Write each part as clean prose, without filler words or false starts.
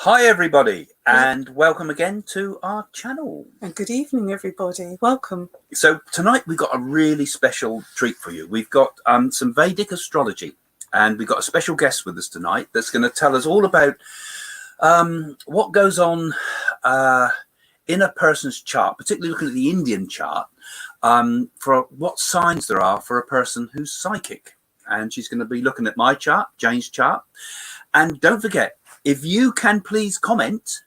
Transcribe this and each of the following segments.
Hi everybody, and welcome again to our channel. And good evening everybody, welcome. So tonight we've got a really special treat for you. We've got some Vedic astrology, and we've got a special guest with us tonight that's going to tell us all about what goes on in a person's chart, particularly looking at the Indian chart, for what signs there are for a person who's psychic. And she's going to be looking at my chart, Jane's chart. And don't forget, if you can please comment,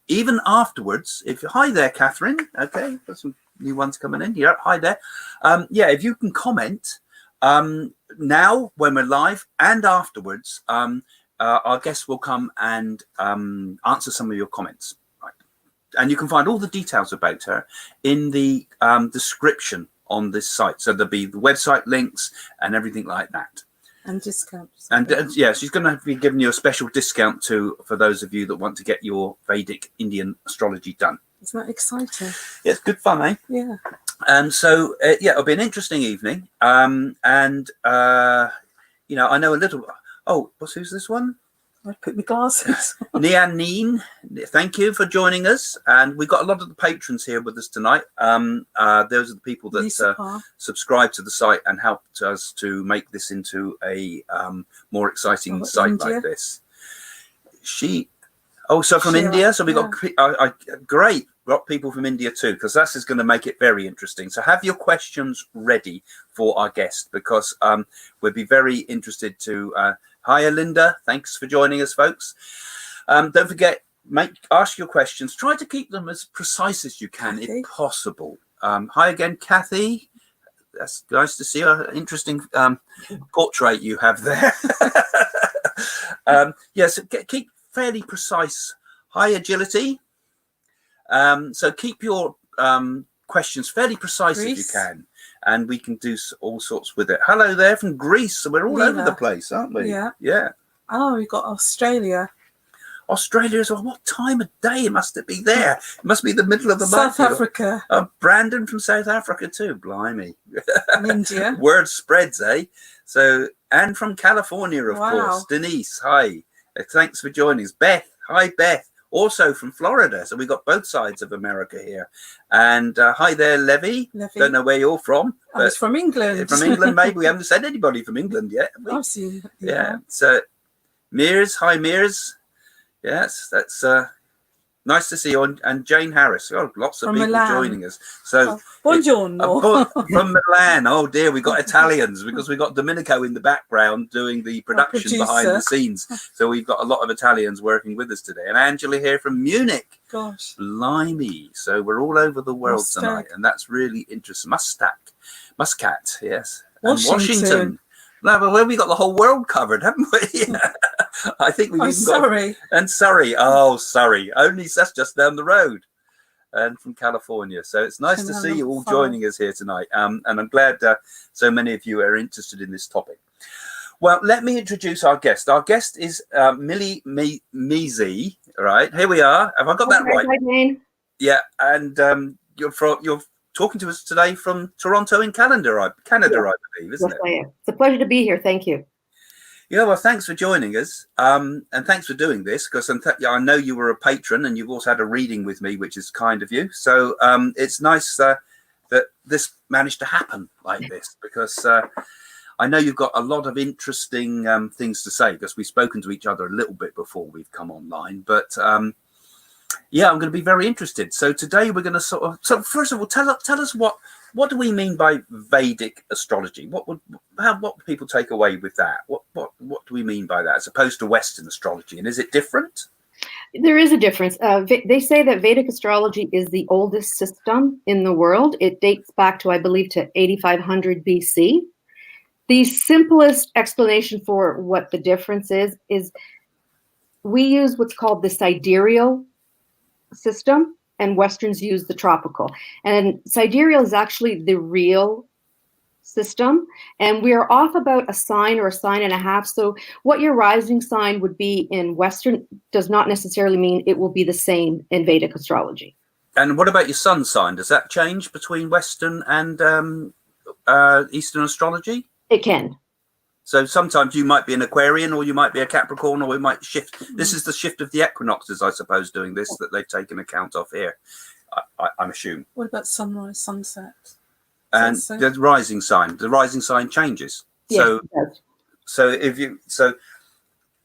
even afterwards, hi there, Catherine. Okay, got some new ones coming in. Yeah, hi there. Yeah, if you can comment now when we're live and afterwards, our guests will come and answer some of your comments. Right. And you can find all the details about her in the description on this site. So there'll be the website links and everything like that. And discounts. And yeah, she's going to be giving you a special discount too for those of you that want to get your Vedic Indian astrology done. Isn't that exciting? Yeah, it's good fun, eh? Yeah. So yeah, it'll be an interesting evening. You know, I know a little. Oh, who's this one? I put my glasses. Nianine, thank you for joining us. And we've got a lot of the patrons here with us tonight. Those are the people that subscribe to the site and helped us to make this into a more exciting site India. like this. So from India. So we got great. Got people from India too, because that's is going to make it very interesting. So have your questions ready for our guest, because we'd be very interested to. Hiya, Linda. Thanks for joining us, folks. Don't forget, ask your questions. Try to keep them as precise as you can, if possible. Hi again, Kathy. That's nice to see an interesting portrait you have there. Yes, keep fairly precise. Hi, Agility. So keep your questions fairly precise as you can, and we can do all sorts with it. Hello there from Greece. So we're all over the place, aren't we? Yeah. Yeah. Oh, we've got Australia. Australia as well. What time of day must it be there? It must be the middle of the month. South Africa. Brandon from South Africa too. Blimey. And India. Word spreads, eh? So, and from California, of course. Denise, hi. Thanks for joining us. Beth, hi, Beth. Also from Florida. So we've got both sides of America here. And hi there, Levy. Don't know where you're from. I was from England. From England, maybe. We haven't said anybody from England yet. I've seen. Yeah. So Mears, hi, Mears. Yes, that's nice to see you. And Jane Harris. Oh, lots of from people Milan. Joining us. So buongiorno. From Milan. Oh dear, we got Italians because we got Domenico in the background doing the production behind the scenes. So we've got a lot of Italians working with us today. And Angela here from Munich. Gosh. Blimey. So we're all over the world tonight, and that's really interesting. Muscat, yes. And Washington. No, but we got the whole world covered, haven't we? I think we've even Surrey. And Surrey. Oh, Surrey. Only that's just down the road. And from California. So it's nice to see you all joining us here tonight. And I'm glad so many of you are interested in this topic. Well, let me introduce our guest. Our guest is Mili Mizi. All right, here we are. Have I got that right? Hi, yeah, and you're talking to us today from Toronto in Canada, I believe, isn't it? I am. It's a pleasure to be here. Thank you. Yeah, well, thanks for joining us, and thanks for doing this, because I know you were a patron, and you've also had a reading with me, which is kind of you. So it's nice that this managed to happen like this, because I know you've got a lot of interesting things to say, because we've spoken to each other a little bit before we've come online, but yeah, I'm going to be very interested. So today we're going to so first of all, tell us what do we mean by Vedic astrology? What would people take away with that? What do we mean by that, as opposed to Western astrology? And is it different? There is a difference. They say that Vedic astrology is the oldest system in the world. It dates back to, I believe, to 8500 BC. The simplest explanation for what the difference is we use what's called the sidereal system, and Westerns use the tropical. And sidereal is actually the real system, and we are off about a sign or a sign and a half. So what your rising sign would be in Western does not necessarily mean it will be the same in Vedic astrology. And what about your sun sign? Does that change between Western and Eastern astrology? It can. So sometimes you might be an Aquarian, or you might be a Capricorn, or we might shift. This is the shift of the equinoxes, I suppose, doing this, that they've taken account of here, I'm assuming. What about sunrise, sunset? And the rising sign changes. Yes,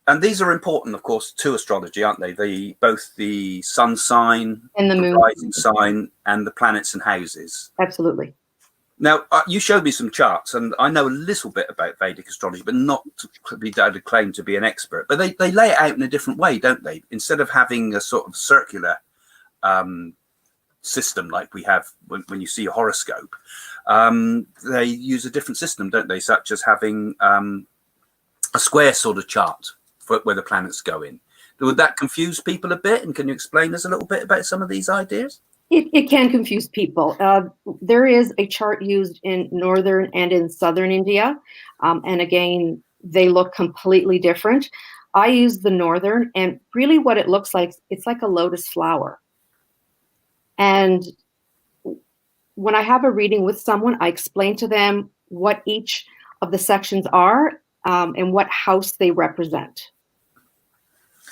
And these are important, of course, to astrology, aren't they? Both the sun sign and the moon, rising sign, and the planets and houses. Absolutely. Now, you showed me some charts, and I know a little bit about Vedic astrology, but not to be able to claim to be an expert. But they lay it out in a different way, don't they? Instead of having a sort of circular system like we have when you see a horoscope, they use a different system, don't they? Such as having a square sort of chart for where the planets go in. Would that confuse people a bit? And can you explain us a little bit about some of these ideas? It can confuse people. There is a chart used in northern and in southern India. And again, they look completely different. I use the northern, and really what it looks like, it's like a lotus flower. And when I have a reading with someone, I explain to them what each of the sections are and what house they represent.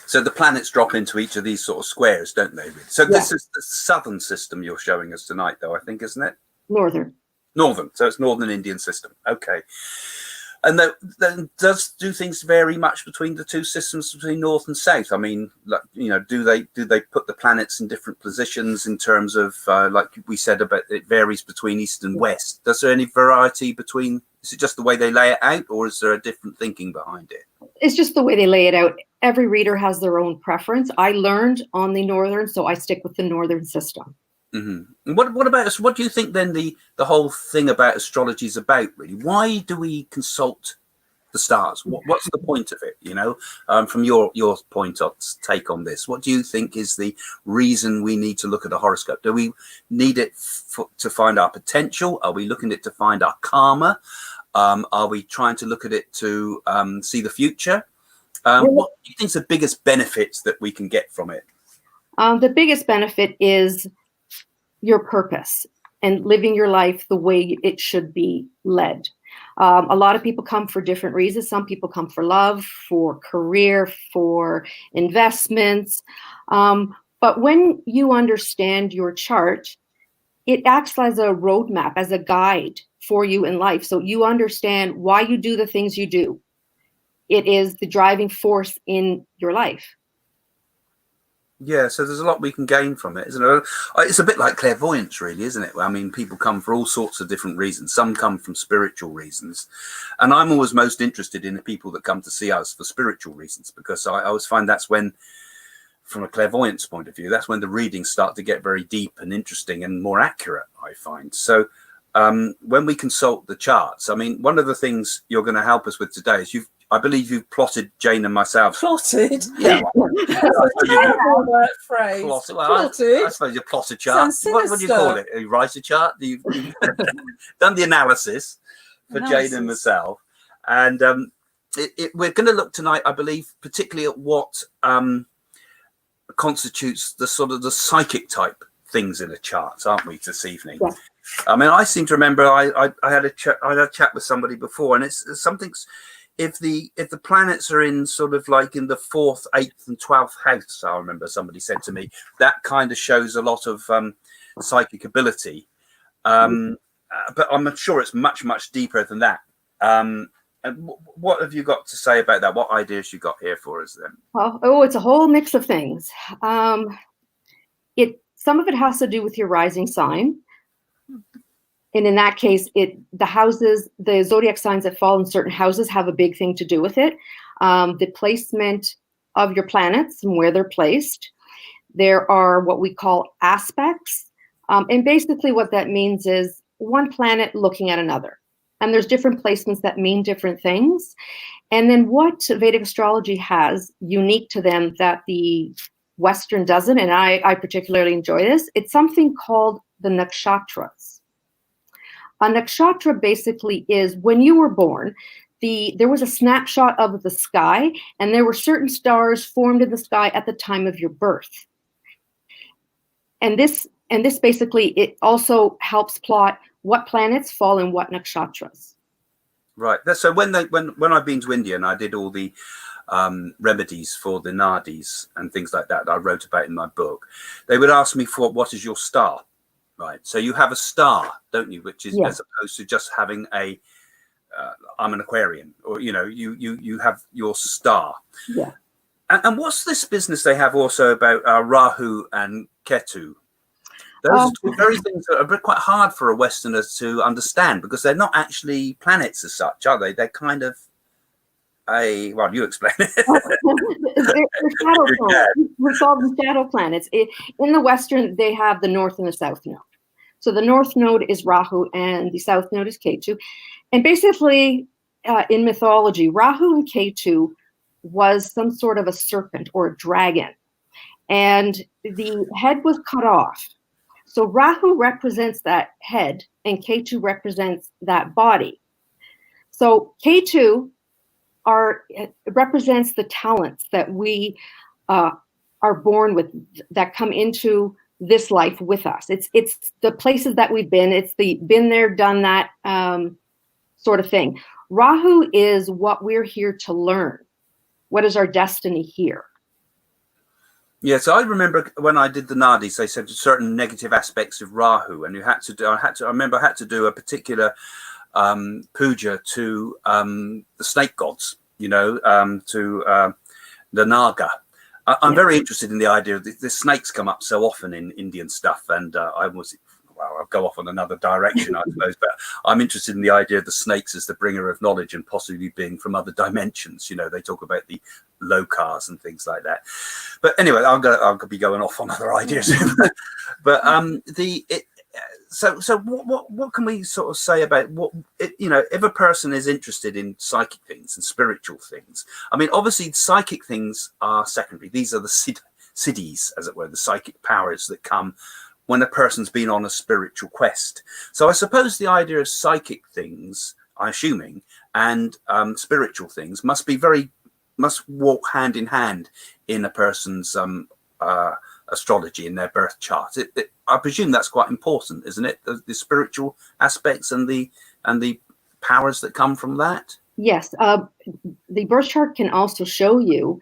So the planets drop into each of these sort of squares, don't they? So this is the southern system you're showing us tonight, though, I think, isn't it? Northern. Northern. So it's northern Indian system. Okay. And then do things vary much between the two systems, between north and south? I mean, like, you know, do they put the planets in different positions in terms of, like we said, about it varies between east and west? Does there any variety between? Is it just the way they lay it out, or is there a different thinking behind it? It's just the way they lay it out. Every reader has their own preference. I learned on the northern, so I stick with the northern system. Mm-hmm. And what about us? What do you think then the whole thing about astrology is about, really? Why do we consult the stars? What's the point of it? You know, from your point of take on this, what do you think is the reason we need to look at a horoscope? Do we need it to find our potential? Are we looking at it to find our karma? Are we trying to look at it to see the future? What do you think is the biggest benefits that we can get from it? The biggest benefit is your purpose and living your life the way it should be led. A lot of people come for different reasons. Some people come for love, for career, for investments. But when you understand your chart, it acts as a roadmap, as a guide for you in life. So you understand why you do the things you do. It is the driving force in your life. Yeah, so there's a lot we can gain from it, isn't it? It's a bit like clairvoyance, really, isn't it? I mean, people come for all sorts of different reasons. Some come from spiritual reasons. And I'm always most interested in the people that come to see us for spiritual reasons, because I always find that's when, from a clairvoyance point of view, that's when the readings start to get very deep and interesting and more accurate, I find. So when we consult the charts, I mean, one of the things you're going to help us with today is I believe you've plotted Jane and myself. Plotted? Yeah. That phrase. Plotted. I suppose you plot a chart. What do you call it? You write a chart? You've done the analysis for Jane and myself. And we're going to look tonight, I believe, particularly at what constitutes the sort of the psychic type things in a chart, aren't we, this evening? Yeah. I mean, I seem to remember I had a chat with somebody before, and it's something's. If the planets are in sort of like in the 4th, 8th and 12th house, I remember somebody said to me, that kind of shows a lot of psychic ability. But I'm sure it's much, much deeper than that. And what have you got to say about that? What ideas you got here for us then? Well, it's a whole mix of things. Some of it has to do with your rising sign. And in that case, the zodiac signs that fall in certain houses have a big thing to do with it. The placement of your planets and where they're placed. There are what we call aspects. And basically what that means is one planet looking at another. And there's different placements that mean different things. And then what Vedic astrology has unique to them that the Western doesn't, and I particularly enjoy this, it's something called the nakshatras. A nakshatra basically is when you were born, there was a snapshot of the sky, and there were certain stars formed in the sky at the time of your birth. And this basically, it also helps plot what planets fall in what nakshatras. Right. So when I've been to India and I did all the remedies for the nadis and things like that I wrote about in my book, they would ask me for what is your star, right? So you have a star, don't you? Which is as opposed to just having a I'm an Aquarian, or you have your star. Yeah. And what's this business they have also about Rahu and Ketu? Those are two very things that are quite hard for a Westerner to understand, because they're not actually planets as such, are they? They're kind of well, you explain it. They're shadow planets. We call them shadow planets. In the Western, they have the North and the South node. So the North node is Rahu and the South node is Ketu. And basically, in mythology, Rahu and Ketu was some sort of a serpent or a dragon. And the head was cut off. So Rahu represents that head and Ketu represents that body. So Ketu represents the talents that we are born with, that come into this life with us. It's the places that we've been. It's the been there, done that sort of thing. Rahu is what we're here to learn. What is our destiny here? Yeah, so I remember when I did the nadis, they said certain negative aspects of Rahu, and I remember I had to do a particular puja to the snake gods, to the Naga. I'm very interested in the idea of the snakes come up so often in Indian stuff, and I'll go off on another direction, I suppose, but I'm interested in the idea of the snakes as the bringer of knowledge and possibly being from other dimensions. They talk about the lokas and things like that. But anyway, I'll be going off on other ideas. But so what can we sort of say about if a person is interested in psychic things and spiritual things? I mean, obviously psychic things are secondary. These are the siddhis, as it were, the psychic powers that come when a person's been on a spiritual quest. So I suppose the idea of psychic things, I'm assuming, and spiritual things must walk hand in hand in a person's astrology, in their birth chart. I presume that's quite important, isn't it? The spiritual aspects and the powers that come from that. Yes, the birth chart can also show you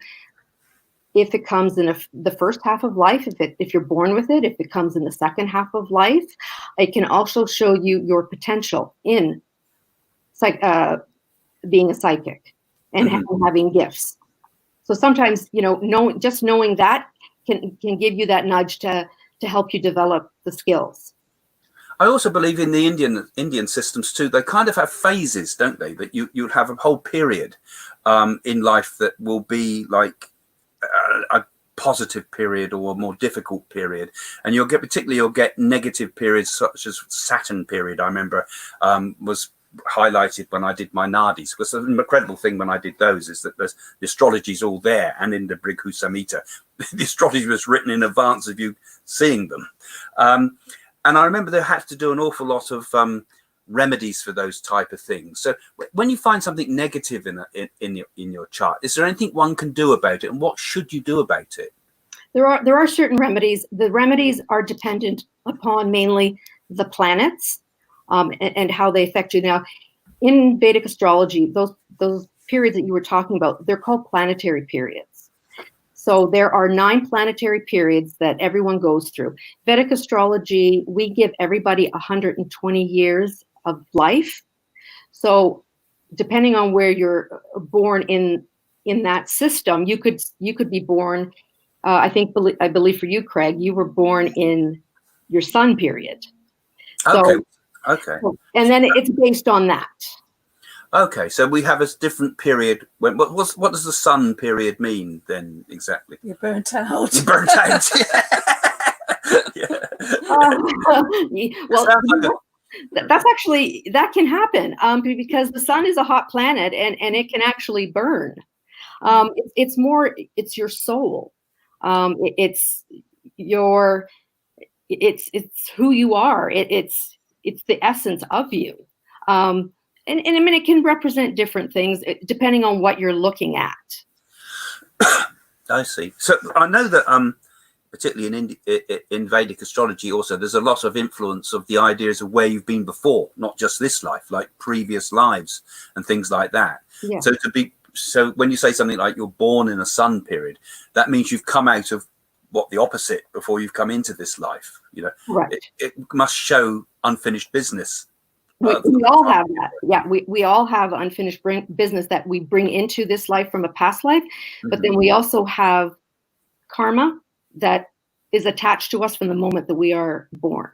if it comes in the first half of life, if you're born with it, if it comes in the second half of life. It can also show you your potential in being a psychic and having gifts. So sometimes, just knowing that can give you that nudge to help you develop the skills. I also believe in the Indian systems too. They kind of have phases, don't they? That you'll have a whole period in life that will be like a positive period or a more difficult period, and you'll get negative periods, such as Saturn period. I remember was highlighted when I did my nadis, because the incredible thing when I did those is that the astrology is all there, and in the Brighu Samhita the astrology was written in advance of you seeing them, and I remember they had to do an awful lot of remedies for those type of things. So when you find something negative in your chart, is there anything one can do about it, and what should you do about it? There are certain remedies. The remedies are dependent upon mainly the planets and how they affect you. Now, in Vedic astrology, those periods that you were talking about, they're called planetary periods. So there are 9 planetary periods that everyone goes through. Vedic astrology, we give everybody 120 years of life. So depending on where you're born in that system, you could be born, I believe for you, Craig, you were born in your sun period. So, okay. And then it's based on that. Okay, so we have a different period. What does the sun period mean then exactly? You're burnt out. You're burnt out. Yeah. Well, that can happen because the sun is a hot planet and it can actually burn. It's your soul. It's who you are. It's the essence of you. And I mean, it can represent different things depending on what you're looking at. I see. So I know that particularly in Vedic astrology, also there's a lot of influence of the ideas of where you've been before, not just this life, like previous lives and things like that. Yeah. So when you say something like you're born in a sun period, that means you've come out of the opposite before you've come into this life. Right. It must show unfinished business. We all have that. Yeah, we all have unfinished business that we bring into this life from a past life, but then we also have karma that is attached to us from the moment that we are born.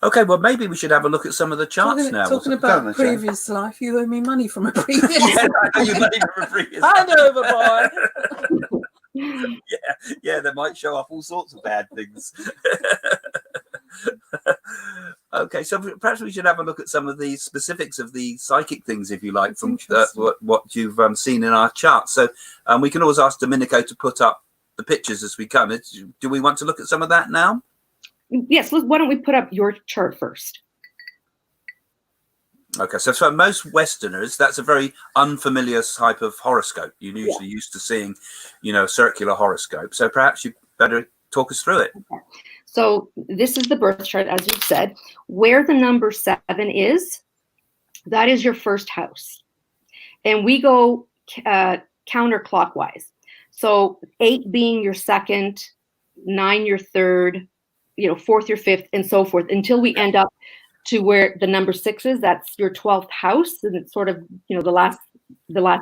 Okay, well, maybe we should have a look at some of the charts now. Talking about previous life, you owe me money from a previous life. I know you money from a previous life. I know, boy. Yeah, they might show off all sorts of bad things. Okay, so perhaps we should have a look at some of the specifics of the psychic things, if you like, that's from what you've seen in our chart. So we can always ask Domenico to put up the pictures as we come. Do we want to look at some of that now? Yes, why don't we put up your chart first? Okay, so for most Westerners, that's a very unfamiliar type of horoscope. You're usually used to seeing, circular horoscope. So perhaps you better talk us through it. Okay. So this is the birth chart, as you said. Where the number 7 is, that is your first house. And we go counterclockwise. So 8 being your second, 9 your third, 4th your 5th, and so forth, until we end up to where the number 6 is. That's your 12th house, and it's sort of the last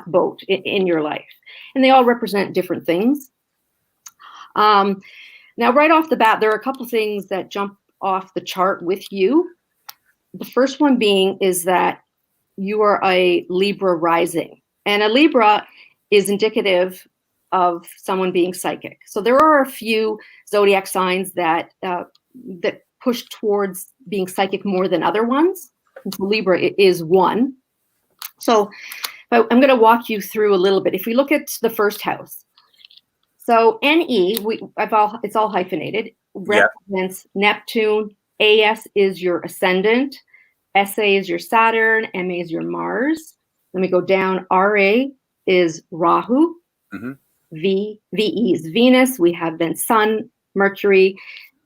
boat in your life, and they all represent different things. Now, right off the bat, there are a couple things that jump off the chart with you. The first one being is that you are a Libra rising, and a Libra is indicative of someone being psychic. So there are a few zodiac signs that push towards being psychic more than other ones. So Libra is one. So I'm going to walk you through a little bit. If we look at the first house, so NE, it's all hyphenated, represents Neptune. AS is your ascendant. SA is your Saturn. MA is your Mars. Let me go down. RA is Rahu. VE is Venus. We have then Sun, Mercury,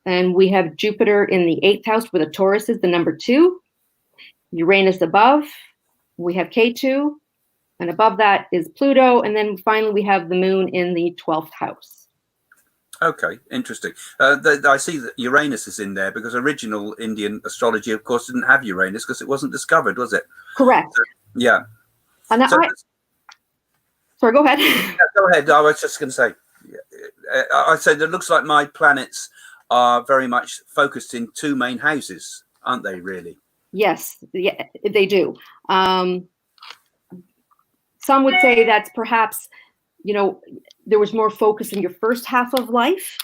and we have Jupiter in the 8th house, where the Taurus is the number 2. Uranus above. We have K2, and above that is Pluto, and then finally we have the Moon in the 12th house. Okay, interesting. I see that Uranus is in there because original Indian astrology, of course, didn't have Uranus because it wasn't discovered, was it? Correct. So, yeah. And sorry, go ahead. Yeah, go ahead. I was just going to say, I said it looks like my planets are very much focused in 2 main houses, aren't they, really? Yes, yeah, they do. Some would say that's perhaps, there was more focus in your first half of life.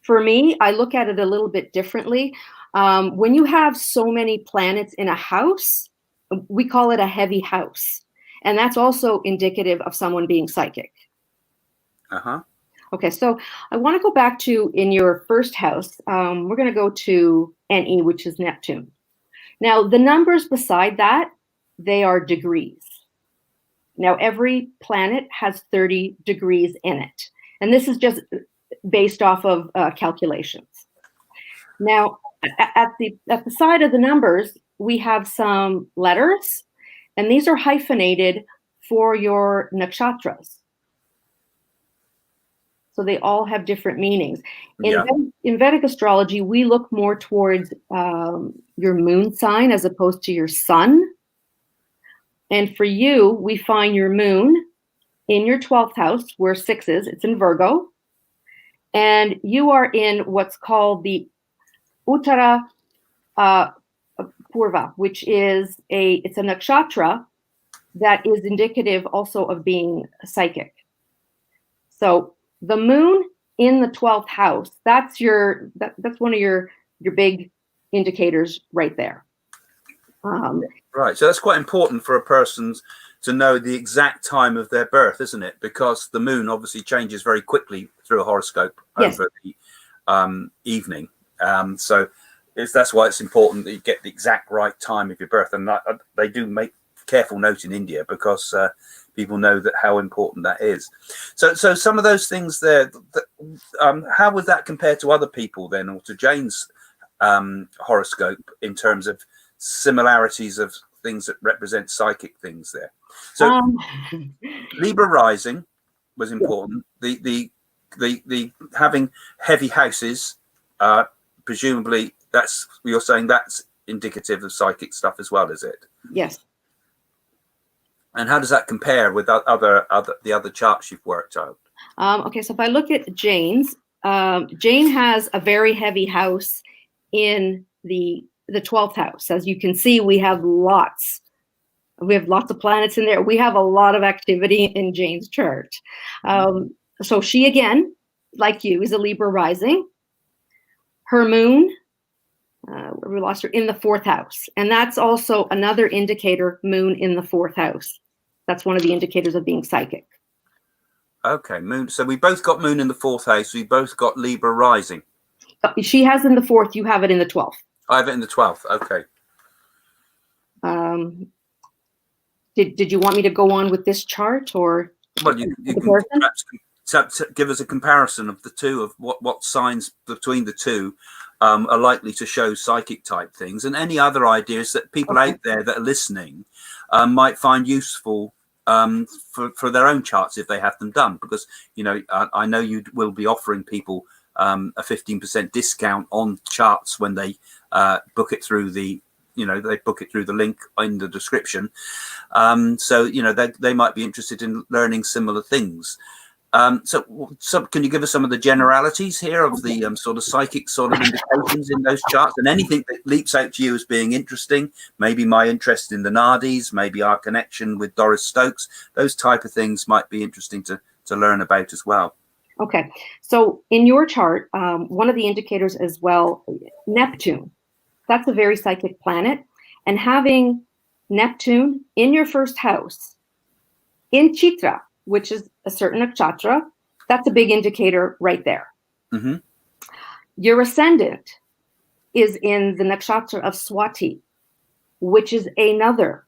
For me, I look at it a little bit differently. When you have so many planets in a house, we call it a heavy house. And that's also indicative of someone being psychic. Okay, so I want to go back to in your first house. We're going to go to NE, which is Neptune. Now, the numbers beside that, they are degrees. Now, every planet has 30 degrees in it. And this is just based off of calculations. Now, at the side of the numbers, we have some letters, and these are hyphenated for your nakshatras. So they all have different meanings. In Vedic astrology, we look more towards your moon sign as opposed to your sun. And for you, we find your moon in your 12th house, where 6 is. It's in Virgo. And you are in what's called the Uttara Purva, which is it's a nakshatra that is indicative also of being psychic. So the moon in the 12th house, that's one of your big indicators right there. Right, so that's quite important for a person to know the exact time of their birth, isn't it? Because the moon obviously changes very quickly through a horoscope over the evening. So that's why it's important that you get the exact right time of your birth. And they do make careful note in India because people know that how important that is. So some of those things there, how would that compare to other people then, or to Jane's horoscope in terms of similarities of things that represent psychic things there? So Libra rising was important. The having heavy houses, presumably you're saying that's indicative of psychic stuff as well, is it? Yes. And how does that compare with the other charts you've worked out? Okay, so if I look at Jane's, Jane has a very heavy house in the 12th house. As you can see, we have lots of planets in there. We have a lot of activity in Jane's chart. So she, again, like you, is a Libra rising. Her moon, we lost her in the 4th house. And that's also another indicator, moon in the 4th house. That's one of the indicators of being psychic. Okay, moon. So we both got moon in the 4th house. We both got Libra rising. She has in the 4th, you have it in the 12th. I have it in the 12th. Okay. Did you want me to go on with this chart, or? Well, you can perhaps give us a comparison of the two, of what signs between the two are likely to show psychic type things, and any other ideas that people out there that are listening might find useful for their own charts if they have them done. Because, you know, I know you will be offering people a 15% discount on charts when they book it through the, they book it through the link in the description. So, they might be interested in learning similar things. So can you give us some of the generalities here of the sort of psychic sort of indications in those charts, and anything that leaps out to you as being interesting? Maybe my interest in the Nadis, maybe our connection with Doris Stokes, those type of things might be interesting to learn about as well. Okay, so in your chart, one of the indicators as well, Neptune, that's a very psychic planet, and having Neptune in your 1st house, in Chitra, which is a certain nakshatra, that's a big indicator right there. Mm-hmm. Your ascendant is in the nakshatra of Swati, which is another.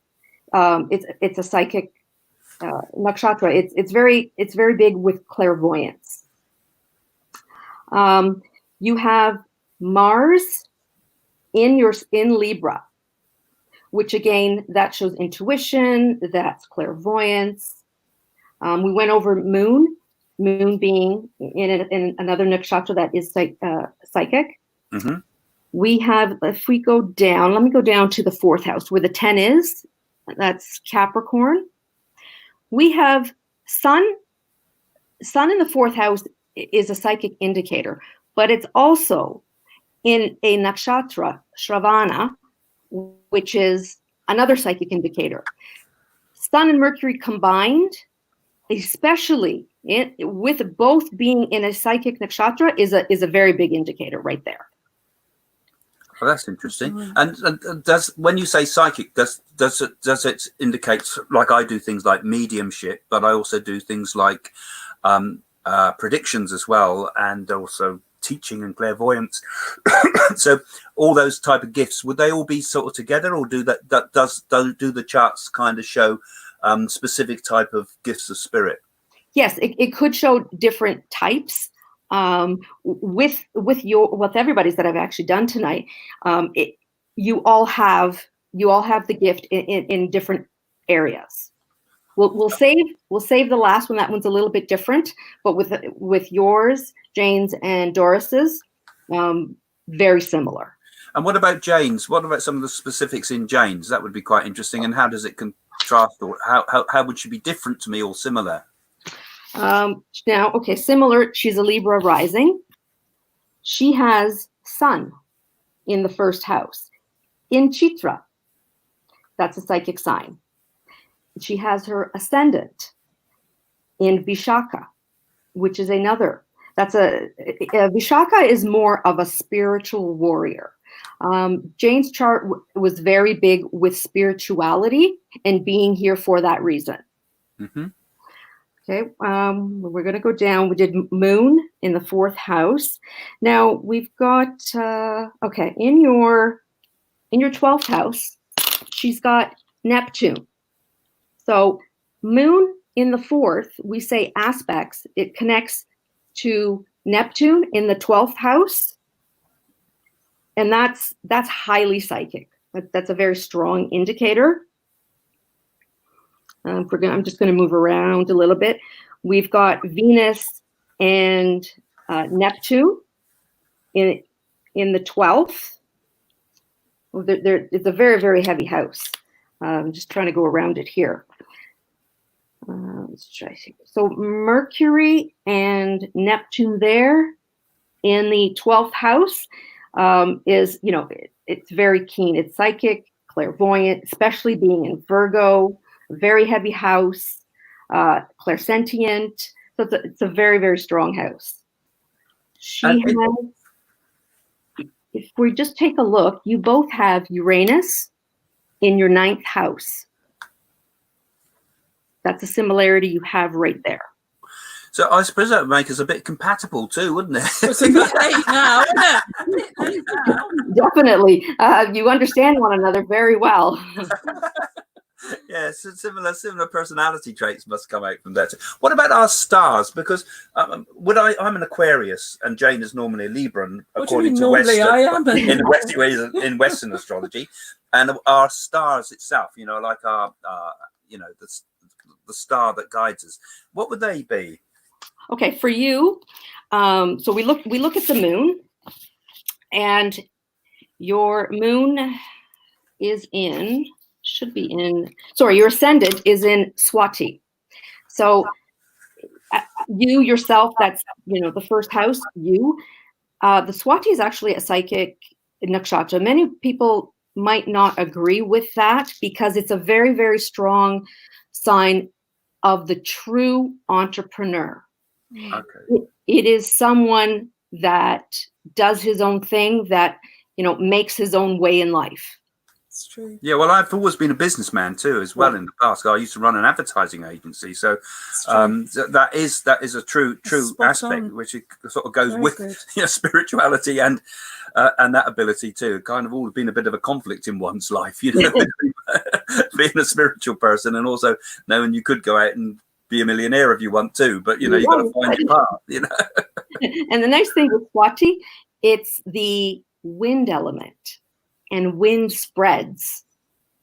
It's a psychic nakshatra. It's very big with clairvoyance. You have Mars in Libra, which again, that shows intuition. That's clairvoyance. We went over moon being in another nakshatra that is psychic. Mm-hmm. We have, if we go down, let me go down to the 4th house where the 10 is. That's Capricorn. We have Sun. Sun in the 4th house is a psychic indicator, but it's also in a nakshatra, Shravana, which is another psychic indicator. Sun and Mercury combined, especially with both being in a psychic nakshatra, is a very big indicator right there. Well, that's interesting. And does, when you say psychic, does it indicate, like I do things like mediumship, but I also do things like predictions as well, and also teaching and clairvoyance. So all those type of gifts, would they all be sort of together, or do the charts kind of show specific type of gifts of spirit? Yes, it could show different types. With everybody's that I've actually done tonight, you all have the gift in different areas. We'll save the last one. That one's a little bit different, but with yours, Jane's, and Doris's, very similar. And what about Jane's? What about some of the specifics in Jane's? That would be quite interesting. And how does it contrast, or how would she be different to me or similar? Now, okay, similar. She's a Libra rising. She has Sun in the 1st house. In Chitra, that's a psychic sign. She has her ascendant in Vishaka, which is another. Vishaka is more of a spiritual warrior. Jane's chart was very big with spirituality and being here for that reason. Mm-hmm. Okay, we're going to go down. We did moon in the 4th house. Now we've got, in your 12th house, she's got Neptune. So moon in the 4th, we say aspects. It connects to Neptune in the 12th house. And that's highly psychic. That's a very strong indicator. I'm just going to move around a little bit. We've got Venus and Neptune in the 12th. It's a very, very heavy house. I'm just trying to go around it here. Let's try. So Mercury and Neptune there in the 12th house is, it's very keen. It's psychic, clairvoyant, especially being in Virgo, very heavy house, clairsentient. So it's a very, very strong house. If we just take a look, you both have Uranus in your 9th house. That's a similarity you have right there. So I suppose that would make us a bit compatible too, wouldn't it? It's a bit late now, isn't it? Definitely. You understand one another very well. Yes, similar personality traits must come out from that. What about our stars? Because I'm an Aquarius and Jane is normally a Libra, according to Western astrology, and our stars itself, like our the star that guides us. What would they be? Okay, for you, so we look at the moon, and your moon is your ascendant is in Swati. So you yourself, that's the first house. The Swati is actually a psychic nakshatra. Many people might not agree with that because it's a very, very strong sign of the true entrepreneur. Okay. It is someone that does his own thing, that makes his own way in life. It's true. Yeah, well, I've always been a businessman too, as well in the past. I used to run an advertising agency, so that is a true aspect, which it sort of goes with spirituality and that ability too. Kind of all been a bit of a conflict in one's life, being a spiritual person and also knowing you could go out and be a millionaire if you want to, but you got to find your path. And the nice thing with Swati, it's the wind element, and wind spreads,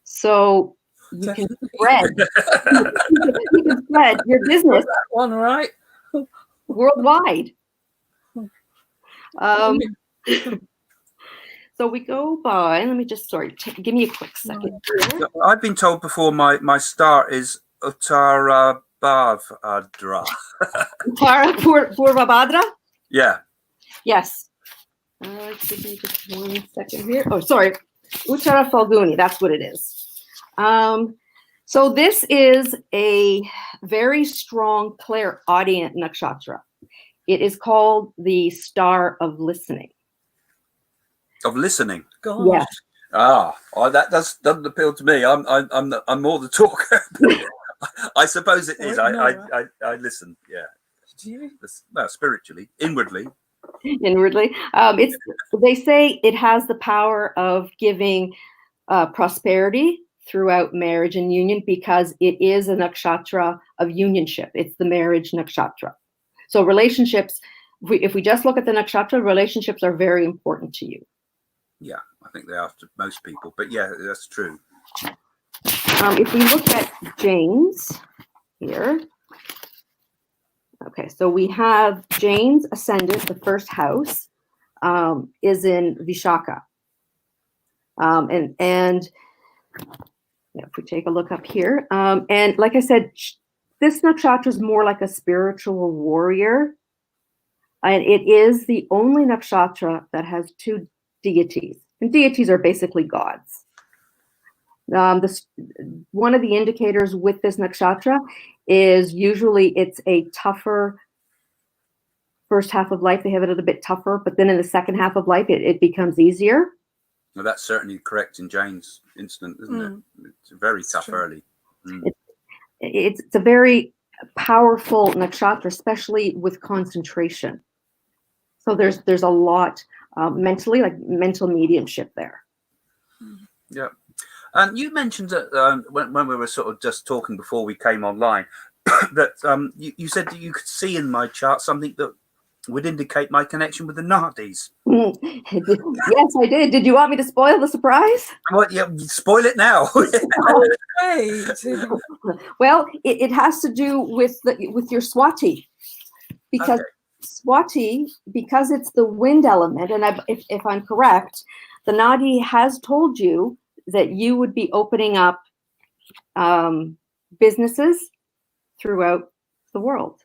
so you can spread. You can spread your business one right worldwide. So we go by. Let me just give me a quick second. I've been told before my star is Uttara Bhavadra. Uttara Purvabhadra? Yeah. Yes. Give me just 1 second here. Oh, sorry. Uttara Falguni. That's what it is. So this is a very strong clairaudient nakshatra. It is called the star of listening. Of listening. Gosh. Yes. That doesn't appeal to me. I'm more the talker. I suppose it is. I listen. Yeah. Do you? Well, spiritually, inwardly. They say it has the power of giving prosperity throughout marriage and union because it is a nakshatra of unionship. It's the marriage nakshatra. So relationships, if we just look at the nakshatra, relationships are very important to you. Yeah, I think they are to most people, but yeah, that's true. If we look at Jane's here, okay, so we have Jane's ascendant, the first house, is in Vishaka. And if we take a look up here, and like I said, this nakshatra is more like a spiritual warrior. And it is the only nakshatra that has 2 deities. And deities are basically gods. One of the indicators with this nakshatra is usually it's a tougher first half of life. They have it a little bit tougher, but then in the second half of life, it becomes easier. Well, that's certainly correct in Jane's instance, isn't it? It's very tough early. It's a very powerful nakshatra, especially with concentration. So there's a lot mentally, like mental mediumship there. Yeah. And you mentioned that when we were sort of just talking before we came online, that you said that you could see in my chart something that would indicate my connection with the Nadis. Yes, I did. Did you want me to spoil the surprise? Well, yeah, spoil it now. Oh, great. Well, it has to do with your Swati, because Swati, because it's the wind element, and if I'm correct, the Nadi has told you that you would be opening up businesses throughout the world.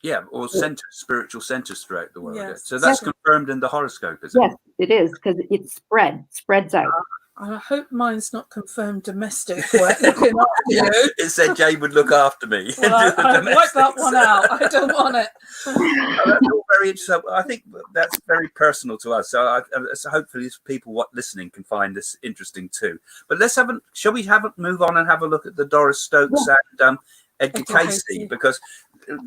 Yeah, or centers, spiritual centers throughout the world. Yes. So that's confirmed in the horoscope, is it? Yes, it is, because it spreads out. I hope mine's not confirmed domestic work looking after you. It said Jane would look after me. Well, I wipe that one out. I don't want it. That's all very interesting. I think that's very personal to us. So hopefully people listening can find this interesting too. But shall we move on and have a look at the Doris Stokes and Edgar Casey, because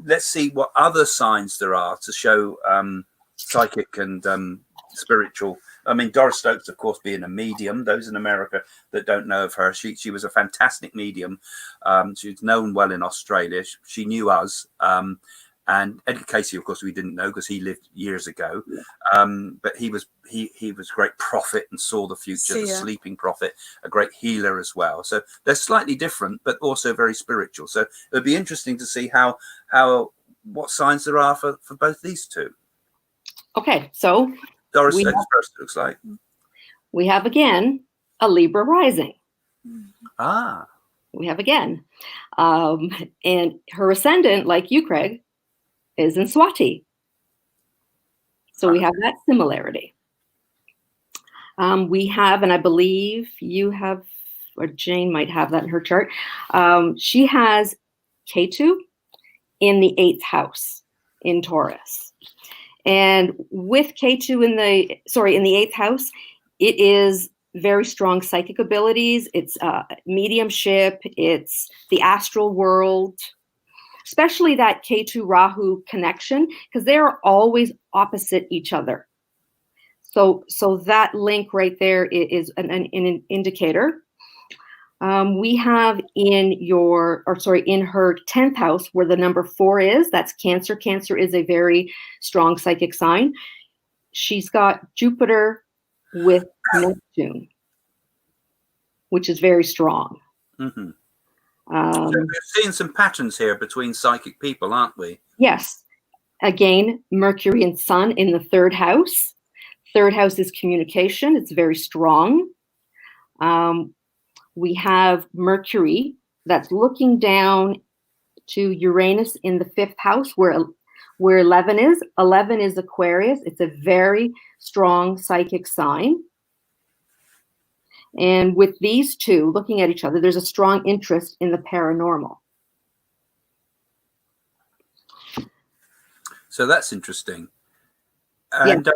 let's see what other signs there are to show psychic and spiritual. I mean, Doris Stokes, of course, being a medium. Those in America that don't know of her, she was a fantastic medium. She's known well in Australia. She knew us. And Edgar Casey, of course, we didn't know because he lived years ago. But he was a great prophet and saw the future, the sleeping prophet, a great healer as well. So they're slightly different, but also very spiritual. So it would be interesting to see what signs there are for both these two. Okay, so Doris Stokes first, it looks like. We have again a Libra rising. Ah. We have again. And her ascendant, like you, Craig, is in Swati. So we have that similarity. We have, and I believe you have, or Jane might have that in her chart. She has Ketu in the 8th house in Taurus. And with Ketu in the 8th house, it is very strong psychic abilities. It's mediumship. It's the astral world, especially that Ketu Rahu connection, because they are always opposite each other. So that link right there is an indicator. We have in her 10th house where the number 4 is, that's Cancer. Cancer is a very strong psychic sign. She's got Jupiter with Neptune, which is very strong. Mm-hmm. So we're seeing some patterns here between psychic people, aren't we? Yes. Again, Mercury and Sun in the 3rd house. 3rd house is communication. It's very strong. We have Mercury that's looking down to Uranus in the 5th house where 11 is. 11 is Aquarius. It's a very strong psychic sign. And with these two looking at each other, there's a strong interest in the paranormal. So that's interesting. And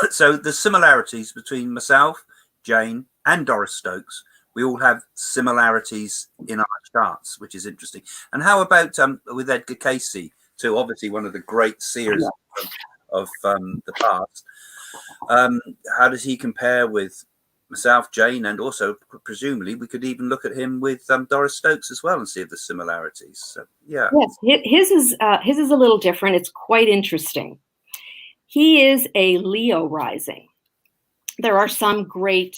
so the similarities between myself, Jane, and Doris Stokes, we all have similarities in our charts, which is interesting. And how about with Edgar Casey, too? Obviously, one of the great seers of the past. How does he compare with myself, Jane, and also presumably we could even look at him with Doris Stokes as well and see if there's similarities. So, yeah. Yes, his is a little different. It's quite interesting. He is a Leo rising. There are some great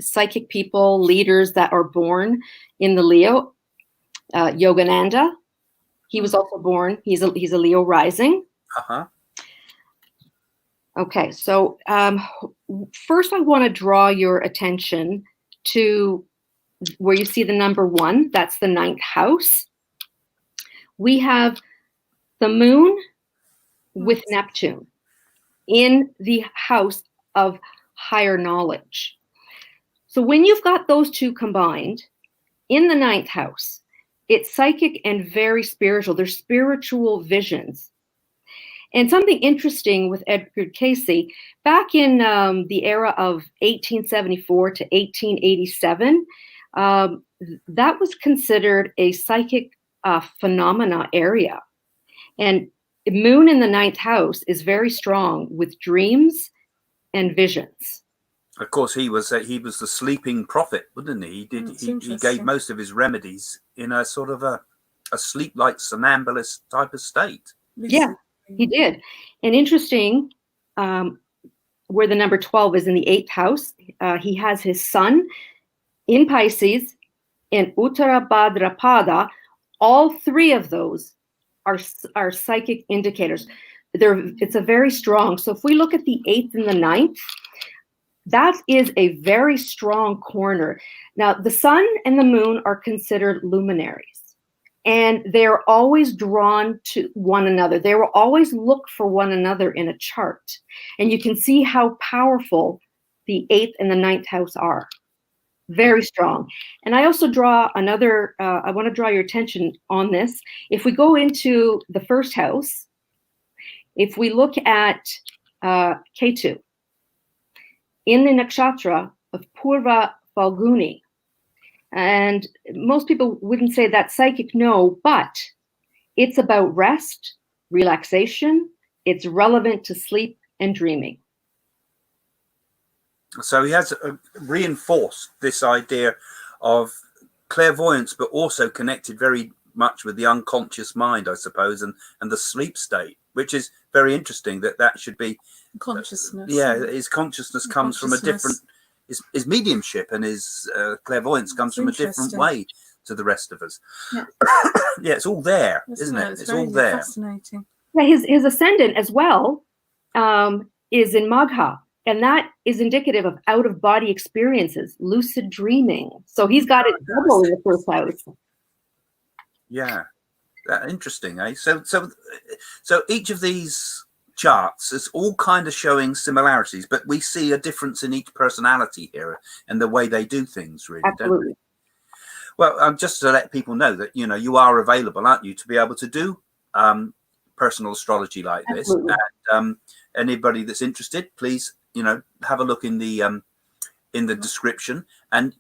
psychic people, leaders that are born in the Leo. Yogananda, he was also born. He's a Leo rising. Uh-huh. Okay, so first I want to draw your attention to where you see the number 1. That's the 9th house. We have the moon with Neptune in the house of higher knowledge. So when you've got those two combined in the 9th house, it's psychic and very spiritual. They're spiritual visions. And something interesting with Edgar Casey, back in the era of 1874 to 1887, that was considered a psychic phenomena area. And moon in the 9th house is very strong with dreams and visions. Of course, he was the sleeping prophet, wasn't he? He gave most of his remedies in a sort of a sleep-like somnambulist type of state. Yeah, he did. And interesting, where the number 12 is in the 8th house, he has his sun in Pisces in Uttara Bhadrapada. All three of those are psychic indicators. It's a very strong. So if we look at the 8th and the 9th, that is a very strong corner. Now, the sun and the moon are considered luminaries, and they're always drawn to one another. They will always look for one another in a chart. And you can see how powerful the 8th and the 9th house are. Very strong. And I also draw another, I want to draw your attention on this. If we go into the 1st house, if we look at Ketu, in the nakshatra of Purva Falguni, and most people wouldn't say that's psychic, no, but it's about rest, relaxation. It's relevant to sleep and dreaming. So he has reinforced this idea of clairvoyance, but also connected very much with the unconscious mind, I suppose, and the sleep state, which is very interesting. That should be consciousness. His consciousness comes from a different. His mediumship and his clairvoyance comes from a different way to the rest of us. Yeah, yeah, it's all there, isn't it? It's all there. Fascinating. Yeah, his ascendant as well is in Magha. And that is indicative of out-of-body experiences, lucid dreaming. So he's got it double in the 1st house. Yeah, interesting, eh? So each of these charts is all kind of showing similarities, but we see a difference in each personality here and the way they do things, really. Absolutely. Don't we? Well, just to let people know that you are available, aren't you, to be able to do personal astrology like Absolutely. this. And anybody that's interested, please. Have a look in the description, and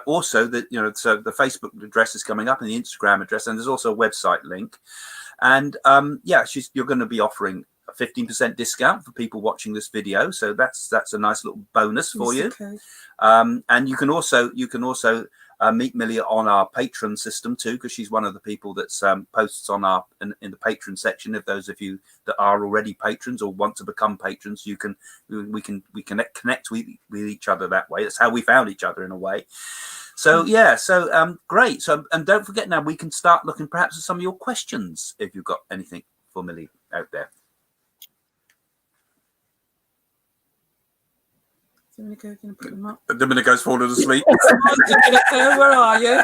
also that so the Facebook address is coming up and the Instagram address, and there's also a website link, and you're going to be offering a 15% discount for people watching this video, so that's a nice little bonus for you. Okay. And you can also meet Mili on our Patreon system too, because she's one of the people that posts on our in the Patreon section. If those of you that are already patrons or want to become patrons, we can connect with each other that way. That's how we found each other in a way. So great. So, and don't forget, now we can start looking perhaps at some of your questions if you've got anything for Mili out there. Domenico's fallen asleep. Where are you?